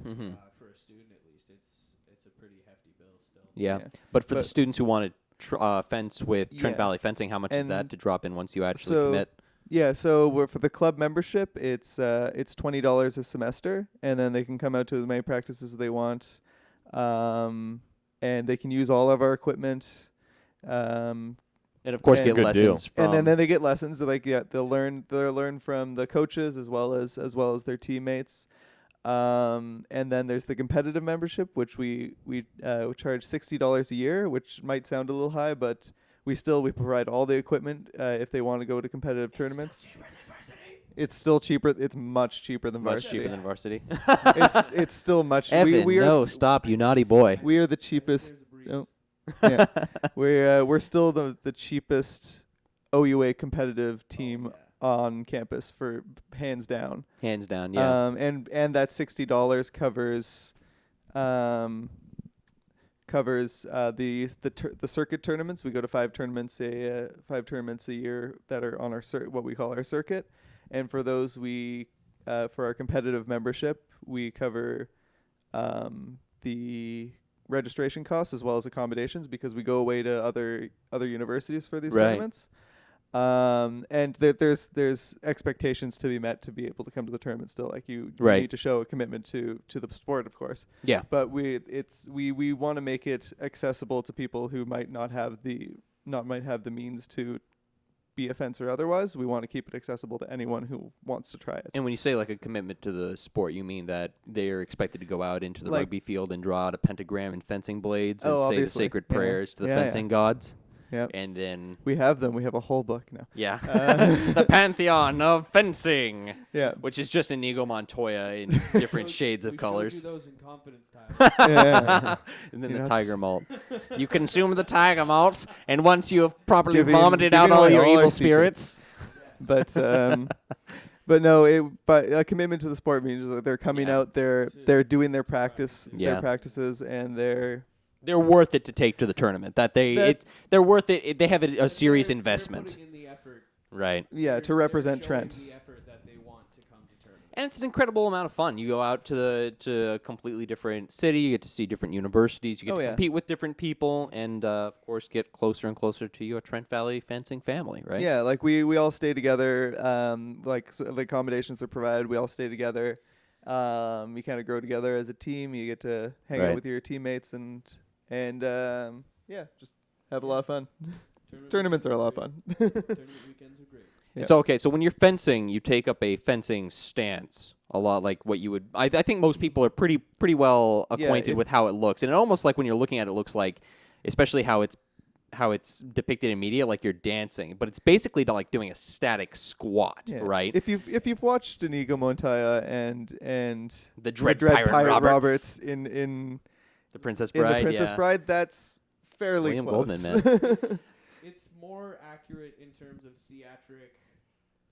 for a student at least, it's a pretty hefty bill still. Yeah. But for the students who want to fence with Trent Valley Fencing, how much is that to drop in once you actually commit? Yeah, so for the club membership, it's $20 a semester, and then they can come out to as many practices as they want, and they can use all of our equipment. And of course, get lessons from. And then they get lessons. They'll learn from the coaches as well as their teammates. And then there's the competitive membership, which we charge $60 a year, which might sound a little high, but we provide all the equipment if they want to go to competitive tournaments. It's still cheaper. It's much cheaper than varsity. Much cheaper than varsity. It's still much. Evan, stop, you naughty boy. We are the cheapest. Yeah, we're still the cheapest OUA competitive team on campus for hands down. Hands down, yeah. And that $60 covers the circuit tournaments. We go to 5 tournaments a year that are on our what we call our circuit, and for those for our competitive membership we cover the registration costs as well as accommodations because we go away to other universities for these tournaments. And there's expectations to be met to be able to come to the tournament still. Like you need to show a commitment to the sport, of course. Yeah. But we want to make it accessible to people who might have the means to be a fencer otherwise. We want to keep it accessible to anyone who wants to try it. And when you say like a commitment to the sport, you mean that they're expected to go out into the rugby field and draw out a pentagram and fencing blades and say the sacred prayers to the fencing gods? Yeah. And then we have them. We have a whole book now. Yeah. The Pantheon of Fencing. Yeah. Which is just Inigo Montoya in different shades of colors. We showed you those in confidence time. And then the tiger malt. You consume the tiger malt, and once you have properly vomited out all your evil spirits. But but a commitment to the sport means that they're coming out, they're doing their practices, and they're worth it to take to the tournament. They're worth it. They have a serious investment. Putting in the effort. Right. Yeah, to represent Trent. The effort that they want to come to tournament. And it's an incredible amount of fun. You go out to a completely different city. You get to see different universities. You get to compete with different people, and of course, get closer and closer to your Trent Valley Fencing family. Right. Yeah, like we all stay together. The accommodations are provided. We all stay together. You kind of grow together as a team. You get to hang out with your teammates and just have a lot of fun. Tournaments are a lot of fun. Tournament weekends are great. Yeah. So okay, so when you're fencing, you take up a fencing stance, a lot like what you would. I think most people are pretty well acquainted with how it looks, and it almost like when you're looking at it, looks like, especially how it's depicted in media, like you're dancing, but it's basically like doing a static squat, right? If you've watched Inigo Montoya and the Dread Pirate Roberts in The Princess Bride, in The Princess Bride, that's fairly William close. Goldman, man. It's more accurate in terms of theatric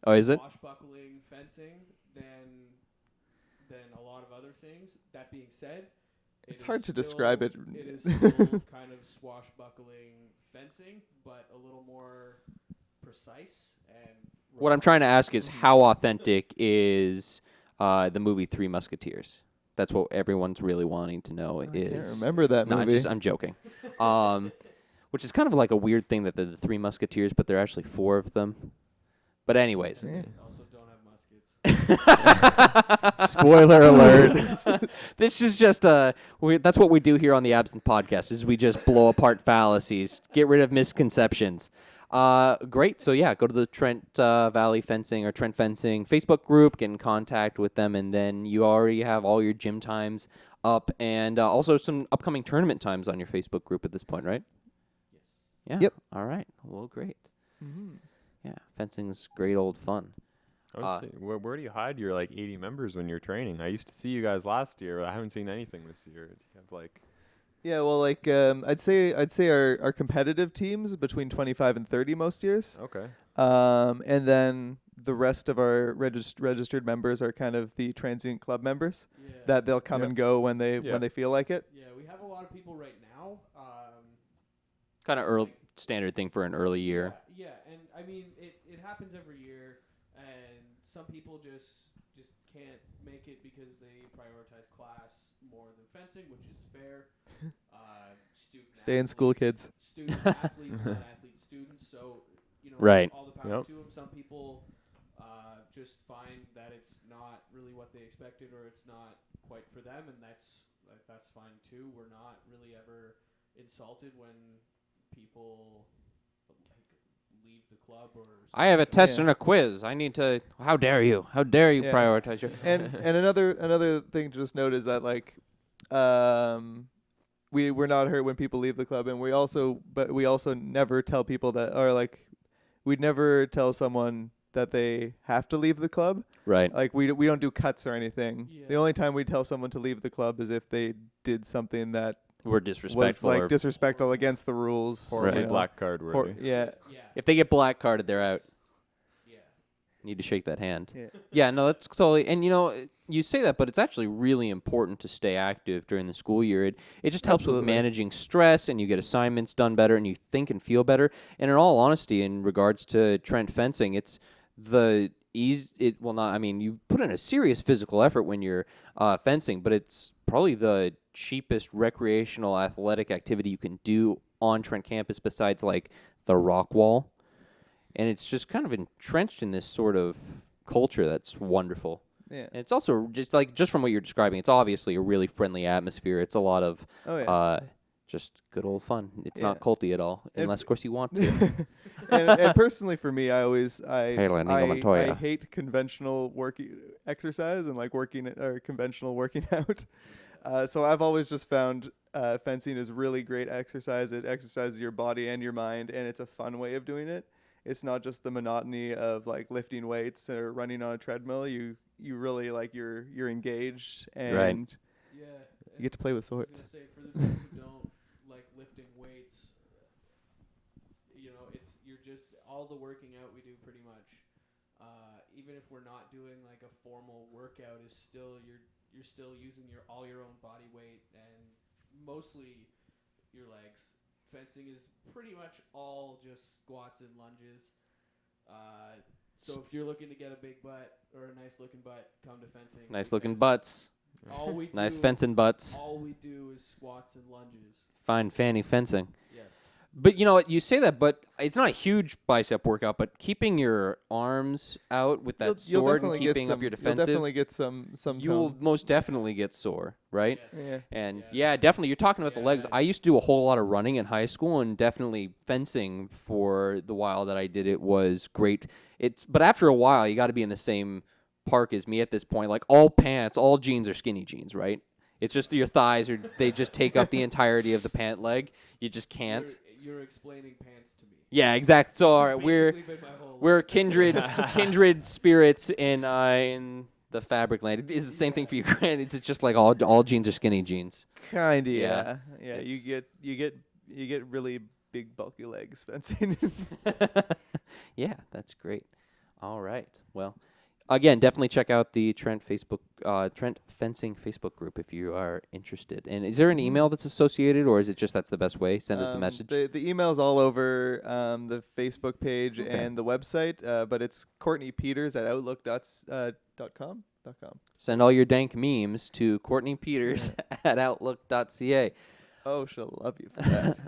swashbuckling fencing than a lot of other things. That being said, it's hard to describe it. It is still kind of swashbuckling fencing, but a little more precise. And what I'm trying to ask is, how authentic is the movie Three Musketeers? That's what everyone's really wanting to know. I can't remember that movie. I'm joking. Which is kind of like a weird thing that they're the Three Musketeers, but there are actually 4 of them. But anyways. They also don't have muskets. Spoiler alert. This is just that's what we do here on the Absynthe podcast, is we just blow apart fallacies, get rid of misconceptions. Great. So yeah, go to the Trent Valley Fencing or Trent Fencing Facebook group, get in contact with them, and then you already have all your gym times up, and also some upcoming tournament times on your Facebook group at this point, right? Yes. Yeah. Yep. All right. Well, great. Mm-hmm. Yeah, fencing's great old fun. Where do you hide your 80 members when you're training? I used to see you guys last year, but I haven't seen anything this year. Do you have Yeah, well, like I'd say our competitive teams between 25 and 30 most years. Okay. And then the rest of our registered members are kind of the transient club members that they'll come and go when they feel like it. Yeah, we have a lot of people right now. Kind of early standard thing for an early year. Yeah, and I mean it happens every year, and some people just can't make it because they prioritize class more than fencing, which is fair. Stay in school, kids. Student athletes, not athlete students. So Right. all the power to them. Some people just find that it's not really what they expected, or it's not quite for them, and that's fine too. We're not really ever insulted when people leave the club or I have a test and a quiz. I need to. How dare you prioritize your? And another thing to just note is that like, we're not hurt when people leave the club, and we also never tell people that, or like, we'd never tell someone that they have to leave the club. Right. Like we don't do cuts or anything. Yeah. The only time we tell someone to leave the club is if they did something that were disrespectful, was like disrespectful against the rules. Horribly black card worthy. If they get black carded, they're out. Yeah. Need to shake that hand. Yeah. No, that's totally. And you say that, but it's actually really important to stay active during the school year. It just helps with managing stress, and you get assignments done better, and you think and feel better. And in all honesty, in regards to Trent Fencing, it's the you put in a serious physical effort when you're fencing, but it's probably the cheapest recreational athletic activity you can do on Trent campus besides like the rock wall. And it's just kind of entrenched in this sort of culture that's wonderful. Yeah. And it's also just from what you're describing, it's obviously a really friendly atmosphere. It's a lot of just good old fun. It's not culty at all, unless of course you want to. and personally for me, I hate conventional exercise and like conventional working out. So I've always just found fencing is really great exercise. It exercises your body and your mind, and it's a fun way of doing it. It's not just the monotony of like lifting weights or running on a treadmill. You really like you're engaged, and you get to play with swords. I was gonna say, for the people who don't like lifting weights, you're just all the working out we do pretty much. Even if we're not doing like a formal workout, is still you're still using all your own body weight and mostly your legs. Fencing is pretty much all just squats and lunges. So if you're looking to get a big butt or a nice looking butt, come to fencing. Nice looking butts. Nice fencing butts. All we do is squats and lunges. Fine fanny fencing. Yes. But you know what, you say that, but it's not a huge bicep workout, but keeping your arms out with that sword and keeping up your defensive. You'll definitely get some You will most definitely get sore, right? Yes. Yeah. And definitely, you're talking about the legs. I used to do a whole lot of running in high school, and definitely fencing for the while that I did it was great. But after a while, you got to be in the same park as me at this point. Like all jeans are skinny jeans, right? It's just your thighs they just take up the entirety of the pant leg. You just can't. You're explaining pants to me. Yeah, exactly. So all right, we're kindred spirits in the fabric land. It's the same thing for you, Grant. It's just like all jeans are skinny jeans. Kinda, yeah. You get really big bulky legs fencing. Yeah, that's great. All right. Well, again, definitely check out the Trent Fencing Facebook group if you are interested. And is there an email that's associated, or is it just that's the best way? Send us a message. The email's all over the Facebook page and the website, but it's Courtney Peters at outlook.com. Send all your dank memes to Courtney Peters at outlook.ca. Oh, she'll love you for that.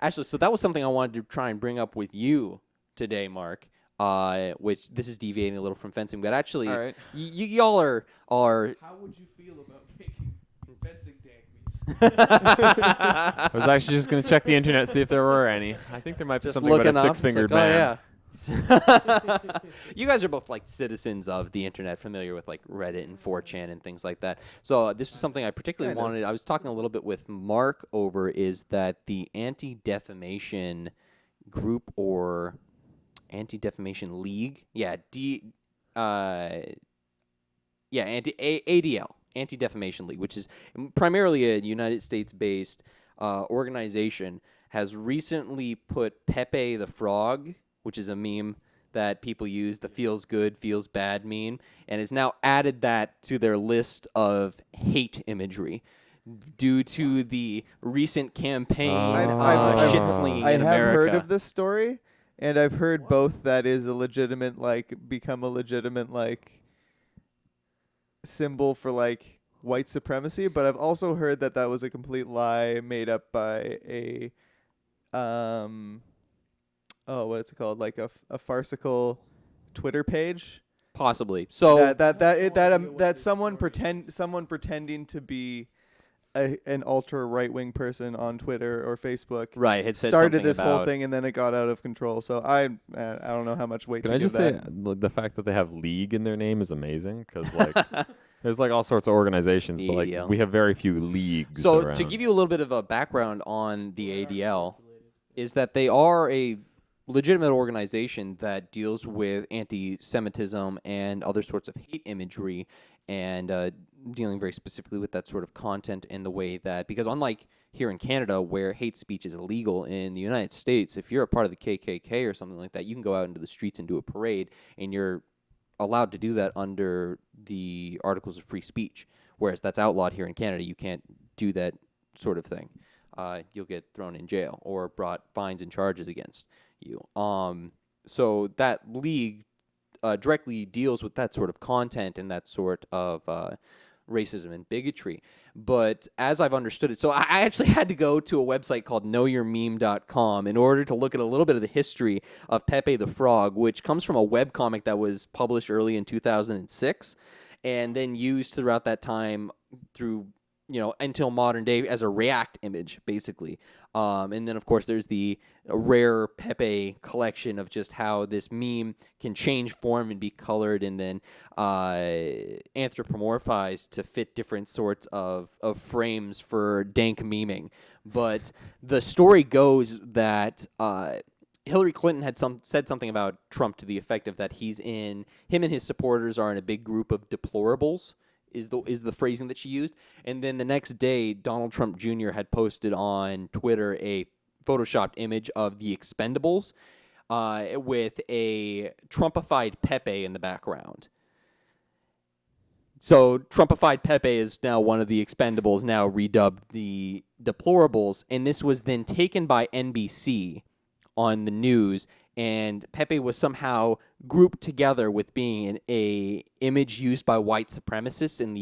Actually, so that was something I wanted to try and bring up with you today, Mark. Which this is deviating a little from fencing, but actually, y'all are. How would you feel about making fencing dank memes? I was actually just going to check the internet, see if there were any. I think there might be something about a six-fingered man. You guys are both like citizens of the internet, familiar with like Reddit and 4chan and things like that. So this was something I particularly wanted. I was talking a little bit with Mark over is that the anti-defamation group or Anti-Defamation League, ADL, Anti-Defamation League, which is primarily a United States-based organization, has recently put Pepe the Frog, which is a meme that people use, the feels good, feels bad meme, and has now added that to their list of hate imagery due to the recent campaign shit slinging in America. I have heard of this story, and I've heard both that is a legitimate, become a legitimate, symbol for, white supremacy, but I've also heard that was a complete lie made up by a, what is it called? A farcical Twitter page. Possibly. So that someone pretending to be an ultra right wing person on Twitter or Facebook, right, had said started this whole thing, and then it got out of control. So I don't know how much weight. Can to I just give say the fact that they have league in their name is amazing, because there's all sorts of organizations, but we have very few leagues. So around. To give you a little bit of a background on the ADL, is that they are a legitimate organization that deals with anti-Semitism and other sorts of hate imagery, and dealing very specifically with that sort of content in the way that, because unlike here in Canada where hate speech is illegal, in the United States, if you're a part of the KKK or something like that, you can go out into the streets and do a parade, and you're allowed to do that under the Articles of Free Speech, whereas that's outlawed here in Canada. You can't do that sort of thing. You'll get thrown in jail or brought fines and charges against you. So that league directly deals with that sort of content and that sort of racism and bigotry. But as I've understood it, so I actually had to go to a website called knowyourmeme.com in order to look at a little bit of the history of Pepe the Frog, which comes from a webcomic that was published early in 2006 and then used throughout that time through, until modern day as a React image, basically. And then, of course, there's the rare Pepe collection of just how this meme can change form and be colored and then anthropomorphized to fit different sorts of frames for dank memeing. But the story goes that Hillary Clinton had said something about Trump to the effect of that him and his supporters are in a big group of deplorables, is the phrasing that she used. And then the next day, Donald Trump Jr. had posted on Twitter a photoshopped image of the Expendables with a Trumpified Pepe in the background. So Trumpified Pepe is now one of the Expendables, now redubbed the Deplorables, and this was then taken by NBC on the news, and Pepe was somehow grouped together with being a image used by white supremacists in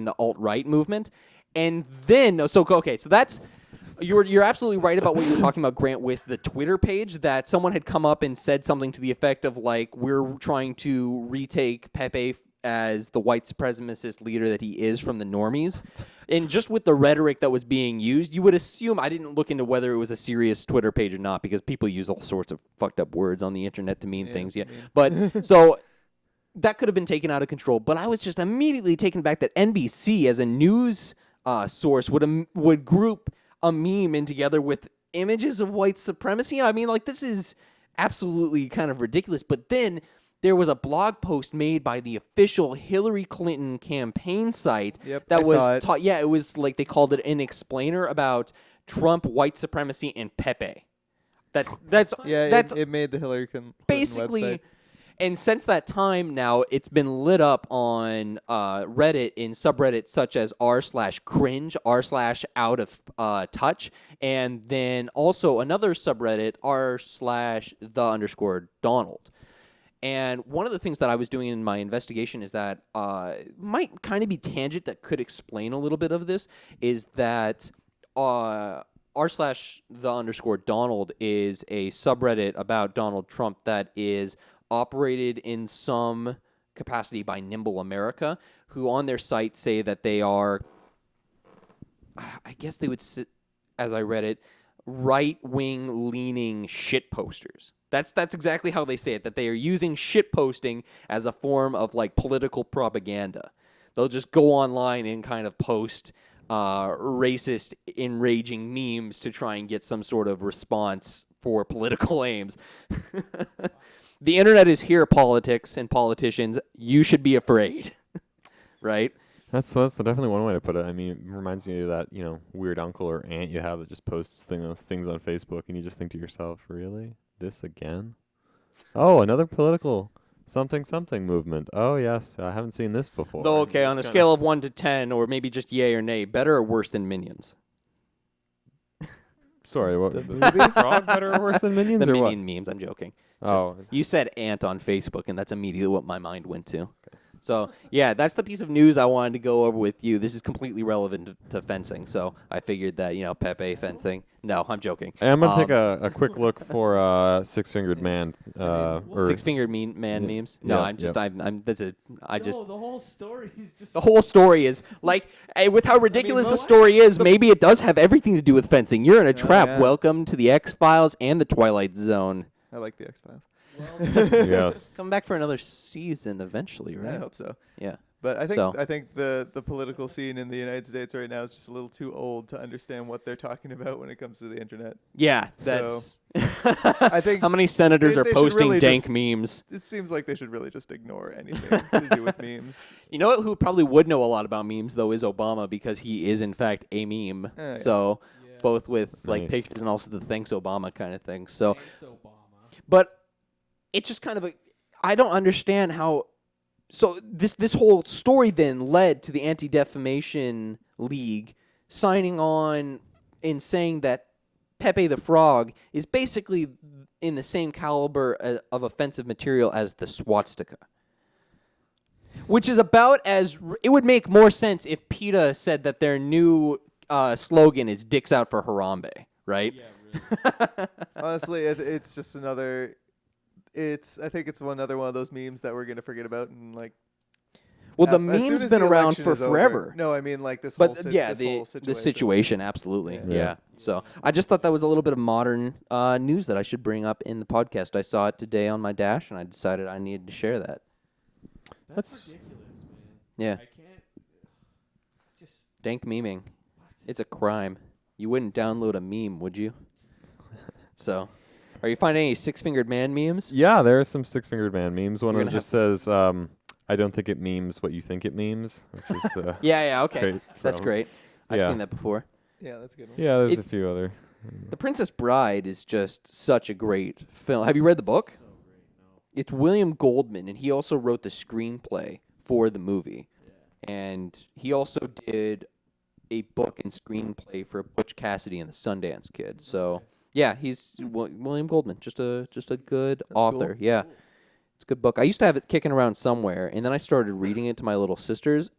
the alt-right movement. And then, so that's, you're absolutely right about what you were talking about, Grant, with the Twitter page, that someone had come up and said something to the effect of, we're trying to retake Pepe as the white supremacist leader that he is from the normies. And just with the rhetoric that was being used, you would assume, I didn't look into whether it was a serious Twitter page or not, because people use all sorts of fucked up words on the internet to mean things. Yeah. But so that could have been taken out of control. But I was just immediately taken back that NBC as a news source would group a meme in together with images of white supremacy. I mean, this is absolutely kind of ridiculous. But then there was a blog post made by the official Hillary Clinton campaign site that was taught. Yeah, it was they called it an explainer about Trump, white supremacy, and Pepe. It made the Hillary Clinton basically website. And since that time now, it's been lit up on Reddit in subreddits such as r/cringe, r/out-of-touch, and then also another subreddit, r/the_Donald. And one of the things that I was doing in my investigation is that might kind of be tangent that could explain a little bit of this, is that r/the_Donald is a subreddit about Donald Trump that is operated in some capacity by Nimble America, who on their site say that they are, I guess they would, as I read it, right-wing leaning shit posters. That's exactly how they say it, that they are using shit posting as a form of political propaganda. They'll just go online and kind of post racist, enraging memes to try and get some sort of response for political aims. The internet is here, politics and politicians. You should be afraid, right? That's definitely one way to put it. I mean, it reminds me of that, weird uncle or aunt you have that just posts things on Facebook, and you just think to yourself, really? This again? Oh, another political something movement. Oh, yes, I haven't seen this before. Though, okay, on a scale of 1 to 10, or maybe just yay or nay, better or worse than Minions? Sorry, what? The frog better or worse than Minions? The or Minion what? memes, I'm joking. Oh. You said ant on Facebook, and that's immediately what my mind went to. Okay. So, yeah, that's the piece of news I wanted to go over with you. This is completely relevant to fencing, so I figured that, Pepe fencing. No, I'm joking. Hey, I'm going to take a quick look for Six-Fingered Man. Six-Fingered Man memes? No, I'm just, the whole story is just... The whole story is, like, with how ridiculous the story is, maybe it does have everything to do with fencing. You're in a trap. Yeah. Welcome to the X-Files and the Twilight Zone. I like the X-Files. Well, yes. Come back for another season eventually, right? I hope so. Yeah. But I think the political scene in the United States right now is just a little too old to understand what they're talking about when it comes to the internet. Yeah, that's. I think how many senators are posting really dank memes? It seems like they should really just ignore anything to do with memes. You know who probably would know a lot about memes though is Obama, because he is in fact a meme. So both with like pictures and also the thanks Obama kind of thing. So, thanks Obama. But it's just kind of I don't understand how. So this whole story then led to the Anti-Defamation League signing on and saying that Pepe the Frog is basically in the same caliber of offensive material as the swastika. Which is about as... It would make more sense if PETA said that their new slogan is Dicks Out for Harambe, right? Yeah, really. Honestly, it's just another... I think it's another one of those memes that we're going to forget about and like... Well, the meme's been around for forever. No, I mean like this whole situation. The situation, absolutely. Yeah. So I just thought that was a little bit of modern news that I should bring up in the podcast. I saw it today on my dash, and I decided I needed to share that. That's ridiculous, man. Yeah. I can't... Just... Dank memeing. It's a crime. You wouldn't download a meme, would you? So... Are you finding any Six-Fingered Man memes? Yeah, there are some Six-Fingered Man memes. One of them just says, I don't think it memes what you think it memes. Which is, yeah, okay. That's great. I've seen that before. Yeah, that's a good one. Yeah, there's a few other. The Princess Bride is just such a great film. Have you read the book? So great, no. It's William Goldman, and he also wrote the screenplay for the movie. Yeah. And he also did a book and screenplay for Butch Cassidy and the Sundance Kid. So... Yeah, he's William Goldman, just a good author. Cool. Yeah, it's a good book. I used to have it kicking around somewhere, and then I started reading it to my little sisters,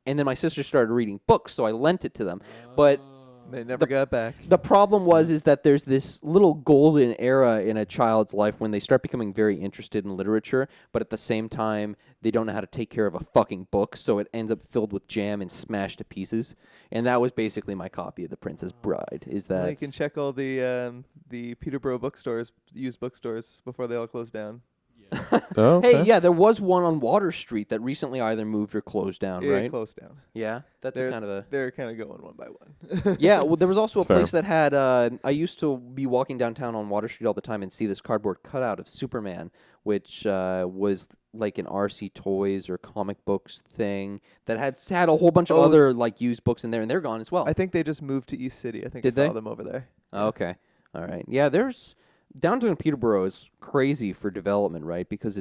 and then my sisters started reading books, so I lent it to them. But they never got back. The problem is that there's this little golden era in a child's life when they start becoming very interested in literature, but at the same time, they don't know how to take care of a fucking book, so it ends up filled with jam and smashed to pieces. And that was basically my copy of The Princess Bride. Is that you can check all the Peterborough bookstores, used bookstores, before they all close down. Yeah. Oh, okay. Hey, yeah, there was one on Water Street that recently either moved or closed down, right? Yeah, closed down. Yeah, they're kind of going one by one. Yeah, well, there was also a place that had. I used to be walking downtown on Water Street all the time and see this cardboard cutout of Superman, which was like an RC Toys or comic books thing that had a whole bunch of other like used books in there, and they're gone as well. I think they just moved to East City. I think I saw them over there. Oh, okay, all right. Yeah, there's downtown Peterborough is crazy for development, right? Because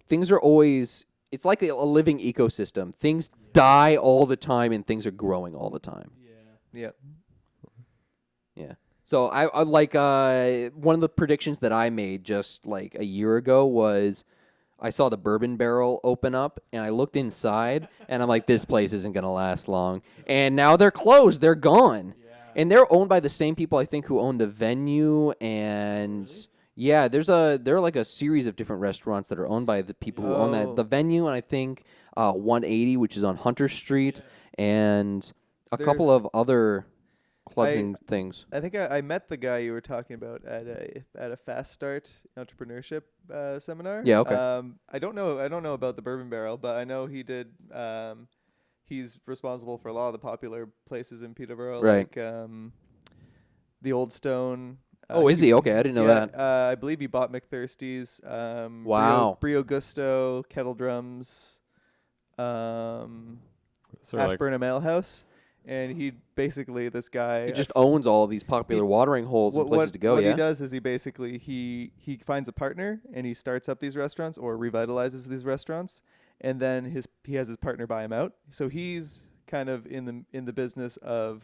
things are always. It's like a living ecosystem. Things die all the time, and things are growing all the time. Yeah. Yeah. So I like one of the predictions that I made just like a year ago was I saw the Bourbon Barrel open up, and I looked inside, and I'm like, this place isn't going to last long. And now they're closed. They're gone. Yeah. And they're owned by the same people, I think, who own the venue. And, yeah, there are like a series of different restaurants that are owned by the people who own that. The venue, and I think 180, which is on Hunter Street, and a couple of other clubs and things. I think I met the guy you were talking about at a Fast Start entrepreneurship seminar. Yeah, okay. I don't know about the Bourbon Barrel, but I know he did. He's responsible for a lot of the popular places in Peterborough, right. like the Old Stone. Is he? Okay, I didn't know that. I believe he bought McThirsty's. Wow. Brio Gusto, Kettle Drums. Ashburnham Ale House. And this guy... He just owns all these popular watering holes and places to go, What he does is he finds a partner and he starts up these restaurants or revitalizes these restaurants. And then he has his partner buy him out. So he's kind of in the business of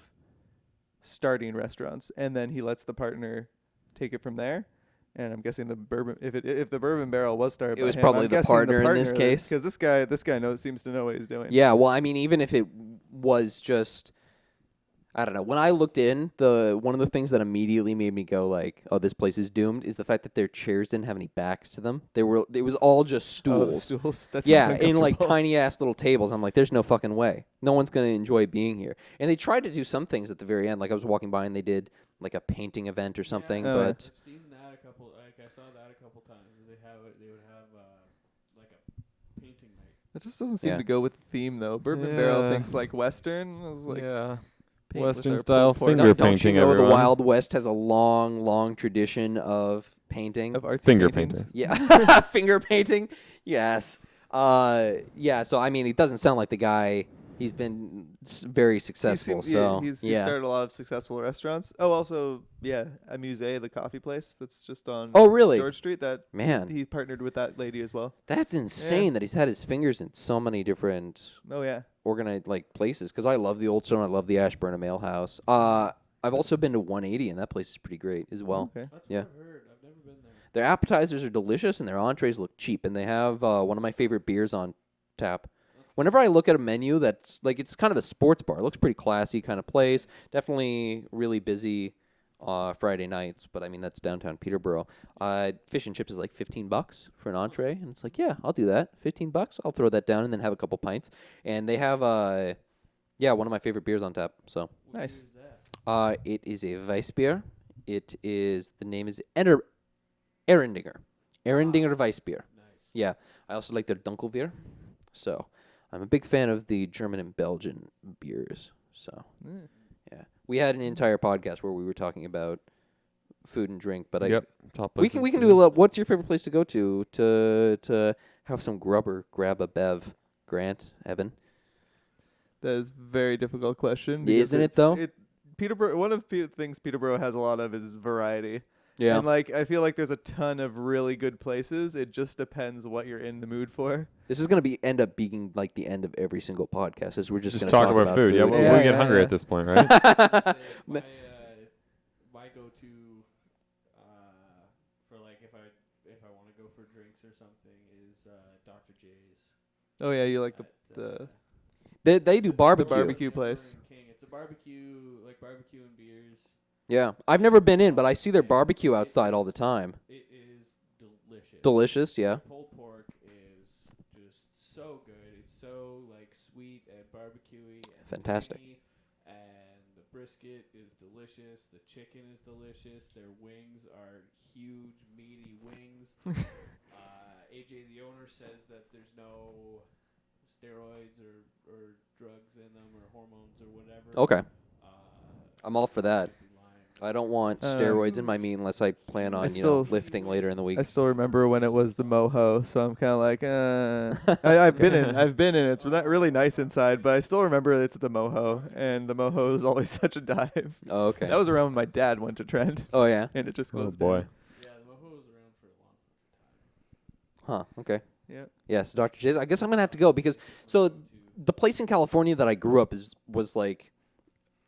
starting restaurants. And then he lets the partner take it from there. And I'm guessing the bourbon, if the bourbon barrel was started, it was probably the partner in this case, because this guy seems to know what he's doing. Yeah, well, I mean, even if it was just, I don't know. When I looked in, one of the things that immediately made me go like, "Oh, this place is doomed," is the fact that their chairs didn't have any backs to them. It was all just stools. Oh, the stools. That's in like tiny ass little tables. I'm like, "There's no fucking way. No one's gonna enjoy being here." And they tried to do some things at the very end. Like I was walking by and they did like a painting event or something, but. I've seen that a couple. Like I saw that a couple times. They would have like a painting night. That just doesn't seem to go with the theme though. Bourbon Barrel thinks like Western. I was like, Western style finger don't painting. You know everyone. the Wild West has a long tradition of painting. Of artsy finger paintings. painting. Yeah, finger painting. Yes. Yeah. So I mean, it doesn't sound like the guy. He's been very successful. He started a lot of successful restaurants. Oh, also, Amuse, the coffee place that's just on really? George Street. Man, he partnered with that lady as well. That's insane that he's had his fingers in so many different organized like places. Because I love the Old Stone. I love the Ashburnham Ale House. I've also been to 180, and that place is pretty great as well. Okay. That's what I've heard. I've never been there. Their appetizers are delicious, and their entrees look cheap. And they have one of my favorite beers on tap. Whenever I look at a menu that's like it's kind of a sports bar, it looks pretty classy kind of place. Definitely really busy Friday nights, but I mean that's downtown Peterborough. Fish and chips is like $15 for an entree, and it's like I'll do that. $15, I'll throw that down and then have a couple pints. And they have one of my favorite beers on tap. So nice. It is a Weissbier. The name is Erendinger Weissbier. Nice. Yeah, I also like their Dunkelbier. So. I'm a big fan of the German and Belgian beers. So, we had an entire podcast where we were talking about food and drink. But we can do a little. What's your favorite place to go to have some grab a bev? Grant, Evan. That is a very difficult question. Isn't it though? Peterborough. One of the things Peterborough has a lot of is variety. Yeah. And I feel like there's a ton of really good places. It just depends what you're in the mood for. This is going to end up being like the end of every single podcast, as we're just going to talk about food. Yeah, we get hungry at this point, right? My go-to for like if I want to go for drinks or something is Dr. J's. Oh yeah, you like the They do barbecue. The barbecue place. King. It's a barbecue and beers. Yeah, I've never been in, but I see their barbecue outside all the time. It is delicious. Delicious, yeah. Pulled pork is just so good. It's so sweet and barbecuey and fantastic. tangy, and the brisket is delicious. The chicken is delicious. Their wings are huge, meaty wings. AJ, the owner, says that there's no steroids or drugs in them or hormones or whatever. Okay. I'm all for that. I don't want steroids in my meat unless I plan on lifting later in the week. I still remember when it was the Moho, so I'm kind of like, I've been in. It's really nice inside, but I still remember it's the Moho, and the Moho is always such a dive. Oh, okay. That was around when my dad went to Trent. Oh yeah. And it just closed. Oh boy. Down. Yeah, the Moho was around for a long time. Huh. Okay. Yeah. Yeah. So Dr. J's. I guess I'm gonna have to go because the place in California that I grew up was like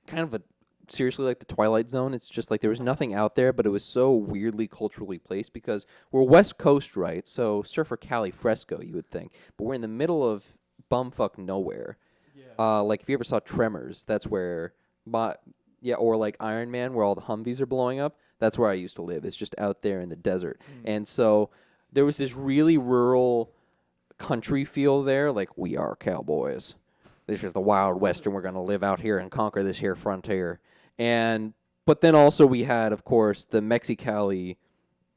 kind of seriously like the Twilight Zone. It's just like there was nothing out there, but it was so weirdly culturally placed because we're West Coast, right? So Surfer Cali fresco, you would think, but we're in the middle of bumfuck nowhere. Yeah. Like if you ever saw Tremors, that's where, or like Iron Man, where all the Humvees are blowing up. That's where I used to live. It's just out there in the desert, and so there was this really rural country feel there. Like we are cowboys. This is the Wild West, and we're gonna live out here and conquer this here frontier. But then also we had, of course, the Mexicali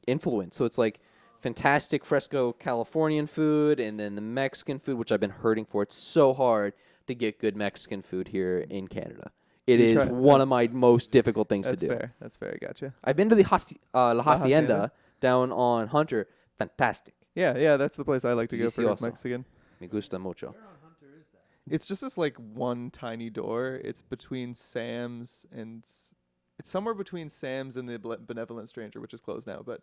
influence. So it's like fantastic fresco Californian food and then the Mexican food, which I've been hurting for. It's so hard to get good Mexican food here in Canada. It is one of my most difficult things to do. That's fair. I gotcha. I've been to the La Hacienda down on Hunter. Fantastic. Yeah, that's the place I like to go for Mexican. Me gusta mucho. Where on Hunter is that? It's just this like one tiny door. It's between Sam's and it's somewhere between Sam's and the Benevolent Stranger, which is closed now. But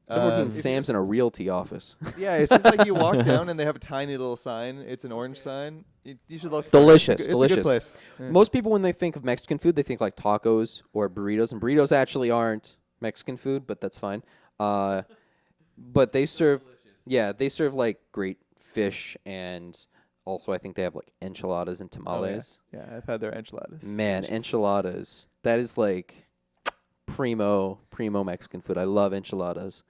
Somewhere between if you Sam's and a realty office. yeah, it's just like you walk down and they have a tiny little sign. It's an orange sign. You should look. Delicious, It's delicious. a good place. Yeah. Most people, when they think of Mexican food, they think like tacos or burritos, and burritos actually aren't Mexican food, but that's fine. But they serve, they serve like great fish, and also I think they have like enchiladas and tamales. Yeah, I've had their enchiladas. Man, Delicious. enchiladas. That is like primo Mexican food. I love enchiladas.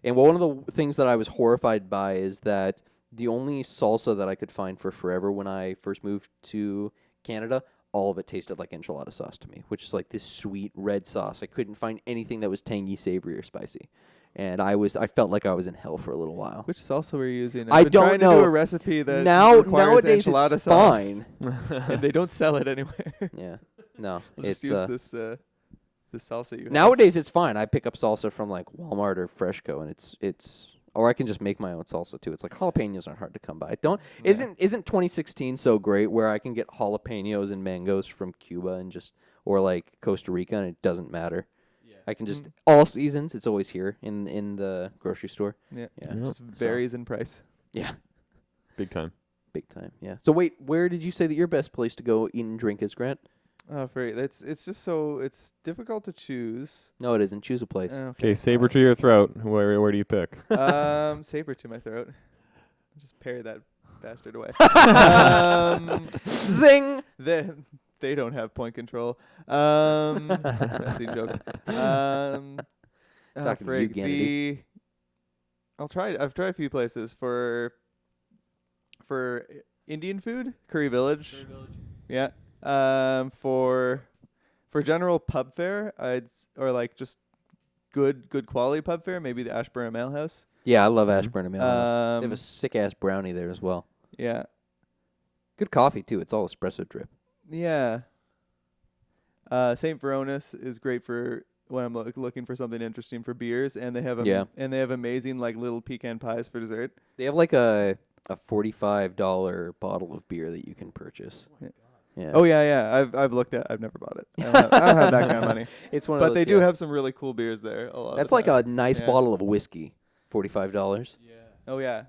And one of the things that I was horrified by is that the only salsa that I could find for forever when I first moved to Canada, all of it tasted like enchilada sauce to me, which is like this sweet red sauce. I couldn't find anything that was tangy, savory, or spicy. And I felt like I was in hell for a little while. Which salsa were you using? I I've been don't trying know. to do a recipe that requires Nowadays enchilada it's sauce. fine. And they don't sell it anywhere. Yeah. No. We'll it's just use this salsa you have. nowadays it's fine. I pick up salsa from like Walmart or Freshco, and it's or I can just make my own salsa too. It's like jalapenos aren't hard to come by. Isn't 2016 so great where I can get jalapenos and mangoes from Cuba and just or like Costa Rica and it doesn't matter. Yeah. I can just all seasons. It's always here in the grocery store. Yeah. Yeah. Just varies in price. Yeah. Big time. Big time. Yeah. So wait, where did you say that your best place to go eat and drink is, Grant? Oh, it's just so it's difficult to choose. No, it isn't. Choose a place. Okay, saber to your throat. Where do you pick? Saber to my throat. Just parry that bastard away. Zing. They don't have point control. I've seen jokes. Talking to you, Gannady. I've tried a few places for Indian food, Curry Village. Yeah. For general pub fare, or like just good quality pub fare, maybe the Ashburn Ale House. Yeah, I love Ashburn Ale House. They have a Um, sick ass brownie there as well. Yeah. Good coffee too. It's all espresso drip. Yeah. St. Veronis is great for when I'm looking for something interesting for beers, and they have and they have amazing like little pecan pies for dessert. They have like a $45 bottle of beer that you can purchase. Yeah. Oh yeah. I've looked at. I've never bought it. I don't have that kind of money. It's one of But those, they do have some really cool beers there. A lot. That's of the like time. a nice Yeah. bottle of whiskey. $45. Yeah. Oh yeah.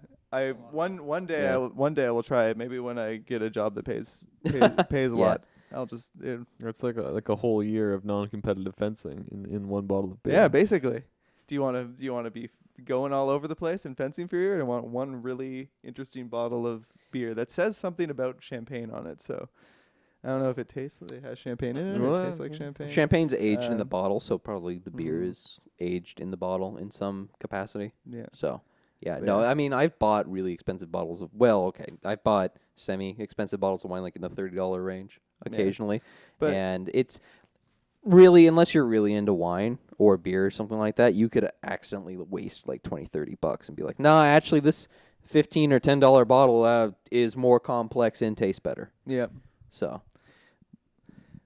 One day Yeah. I will try it. Maybe when I get a job that pays a Yeah. lot. I'll just That's like a whole year of non-competitive fencing in one bottle of beer. yeah, basically. Do you want to be going all over the place in fencing for a year, and want one really interesting bottle of beer that says something about champagne on it? So I don't know if it tastes like it has champagne in it or it tastes like champagne. Champagne's aged in the Um, bottle, so probably the beer mhm. is aged in the bottle in some capacity. Yeah. So, yeah, But no, yeah. I mean, I've bought really expensive bottles of, I've bought semi-expensive bottles of wine, like in the $30 range occasionally. But And it's really, unless you're really into wine or beer or something like that, you could accidentally waste like $20-$30 and be like, no, actually this $15 or $10 bottle is more complex and tastes better. yeah. So,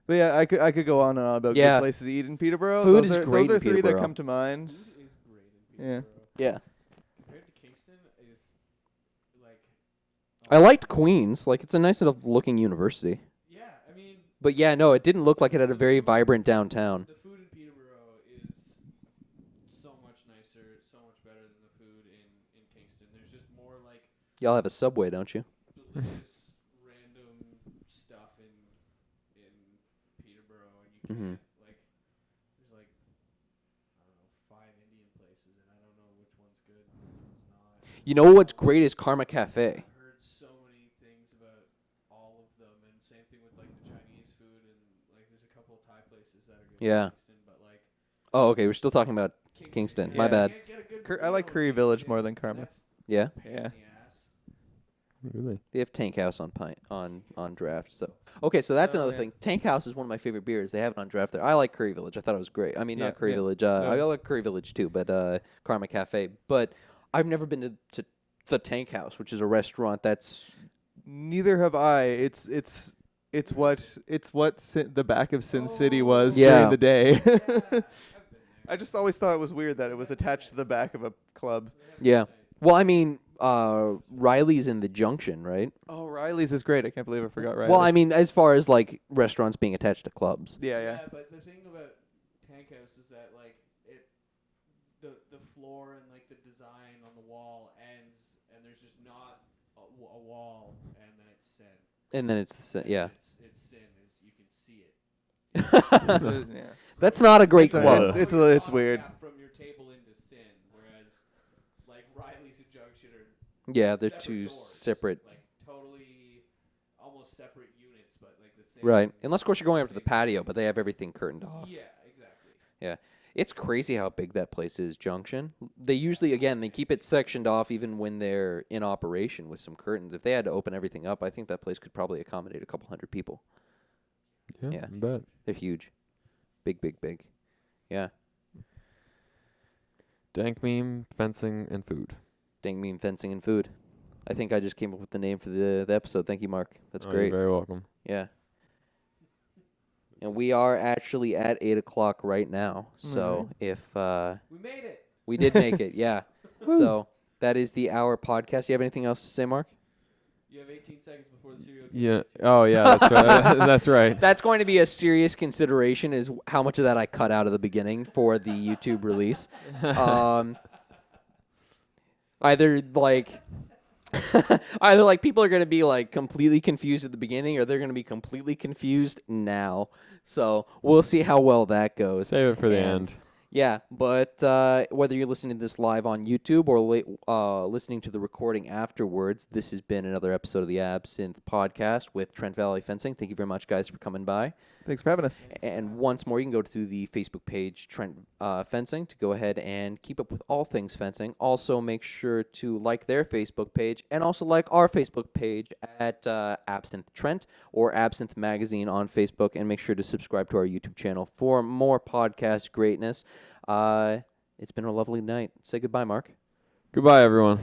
But yeah, I could go on and on about Yeah. good places to eat in Peterborough. Food those is are, great Those are in three that Peterborough. come to mind. Food is great in Yeah. Peterborough. yeah. Compared to Kingston, is like. I liked Queens. Like, it's a nice enough looking university. Yeah, I mean, But yeah, no, it didn't look like it had a very vibrant downtown. the food in Peterborough is so much nicer, so much better than the food in Kingston. There's just more like Y'all have a Subway, don't you? delicious random stuff in Peterborough, and you Mhm. can't like. There's like I don't know 5 Indian places, and I don't know which one's good and which one's not. You know what's great is Karma Cafe. I've heard so many things about all of them, and same thing with like the Chinese food, and like there's a couple of Thai places that are good Yeah. in Kingston, but like Oh, okay, we're still talking about Kingston. My Yeah. bad. can't get a good I like burrito in Curry Village Kingston. more than Karma. That's Yeah, a pain Yeah. in the ass. Really? they have Tank House on draft. So okay, so that's Oh, another yeah. thing. Tank House is one of my favorite beers. They have it on draft there. I like Curry Village. I thought it was great. I mean, Yeah, not Curry yeah. Village. No. I like Curry Village too, but Karma Cafe. But I've never been to the Tank House, which is a restaurant that's Neither have I. It's what the back of Sin City was Yeah. during the day. I've been there. I just always thought it was weird that it was attached to the back of a club. yeah. Well, I mean, Riley's in the Junction, right? Oh, Riley's is great. I can't believe I forgot Riley's. Well, I mean, as far as like restaurants being attached to clubs. Yeah. But the thing about Tank House is that like the floor and like the design on the wall ends, and there's just not a wall, and then it's sin. And then it's the sin. Yeah. It's sin is you can see it. Yeah. That's not a great club. It's weird. From your table into sin, whereas like Riley's and Junction are Yeah, they're separate two doors, separate. like totally almost separate units, but like the same. Right. Unless, of course, you're going up to the patio, but they have everything curtained off. Yeah, exactly. Yeah. It's crazy how big that place is, Junction. They usually, again, they keep it sectioned off even when they're in operation with some curtains. If they had to open everything up, I think that place could probably accommodate a couple hundred people. Yeah. I bet. They're huge. Big, big, big. Yeah. Dank meme, fencing, and food. Dang meme, fencing, and food. I think I just came up with the name for the episode. Thank you, Mark. That's great. You're very welcome. Yeah. And we are actually at 8 o'clock right now. So if We made it. we did make it, yeah. So that is the hour podcast. You have anything else to say, Mark? You have 18 seconds before the serial killer. Yeah. Oh, yeah. That's right. That's right. That's going to be a serious consideration, is how much of that I cut out of the beginning for the YouTube release. Either like people are going to be like completely confused at the beginning, or they're going to be completely confused now. So we'll see how well that goes. Save it for the end. Yeah, but whether you're listening to this live on YouTube or listening to the recording afterwards, this has been another episode of the Absynthe podcast with Trent Valley Fencing. Thank you very much, guys, for coming by. Thanks for having us. And once more, you can go to the Facebook page, Trent Fencing, to go ahead and keep up with all things fencing. Also, make sure to like their Facebook page and also like our Facebook page at Absynthe Trent or Absynthe Magazine on Facebook. And make sure to subscribe to our YouTube channel for more podcast greatness. It's been a lovely night. Say goodbye, Mark. Goodbye, everyone.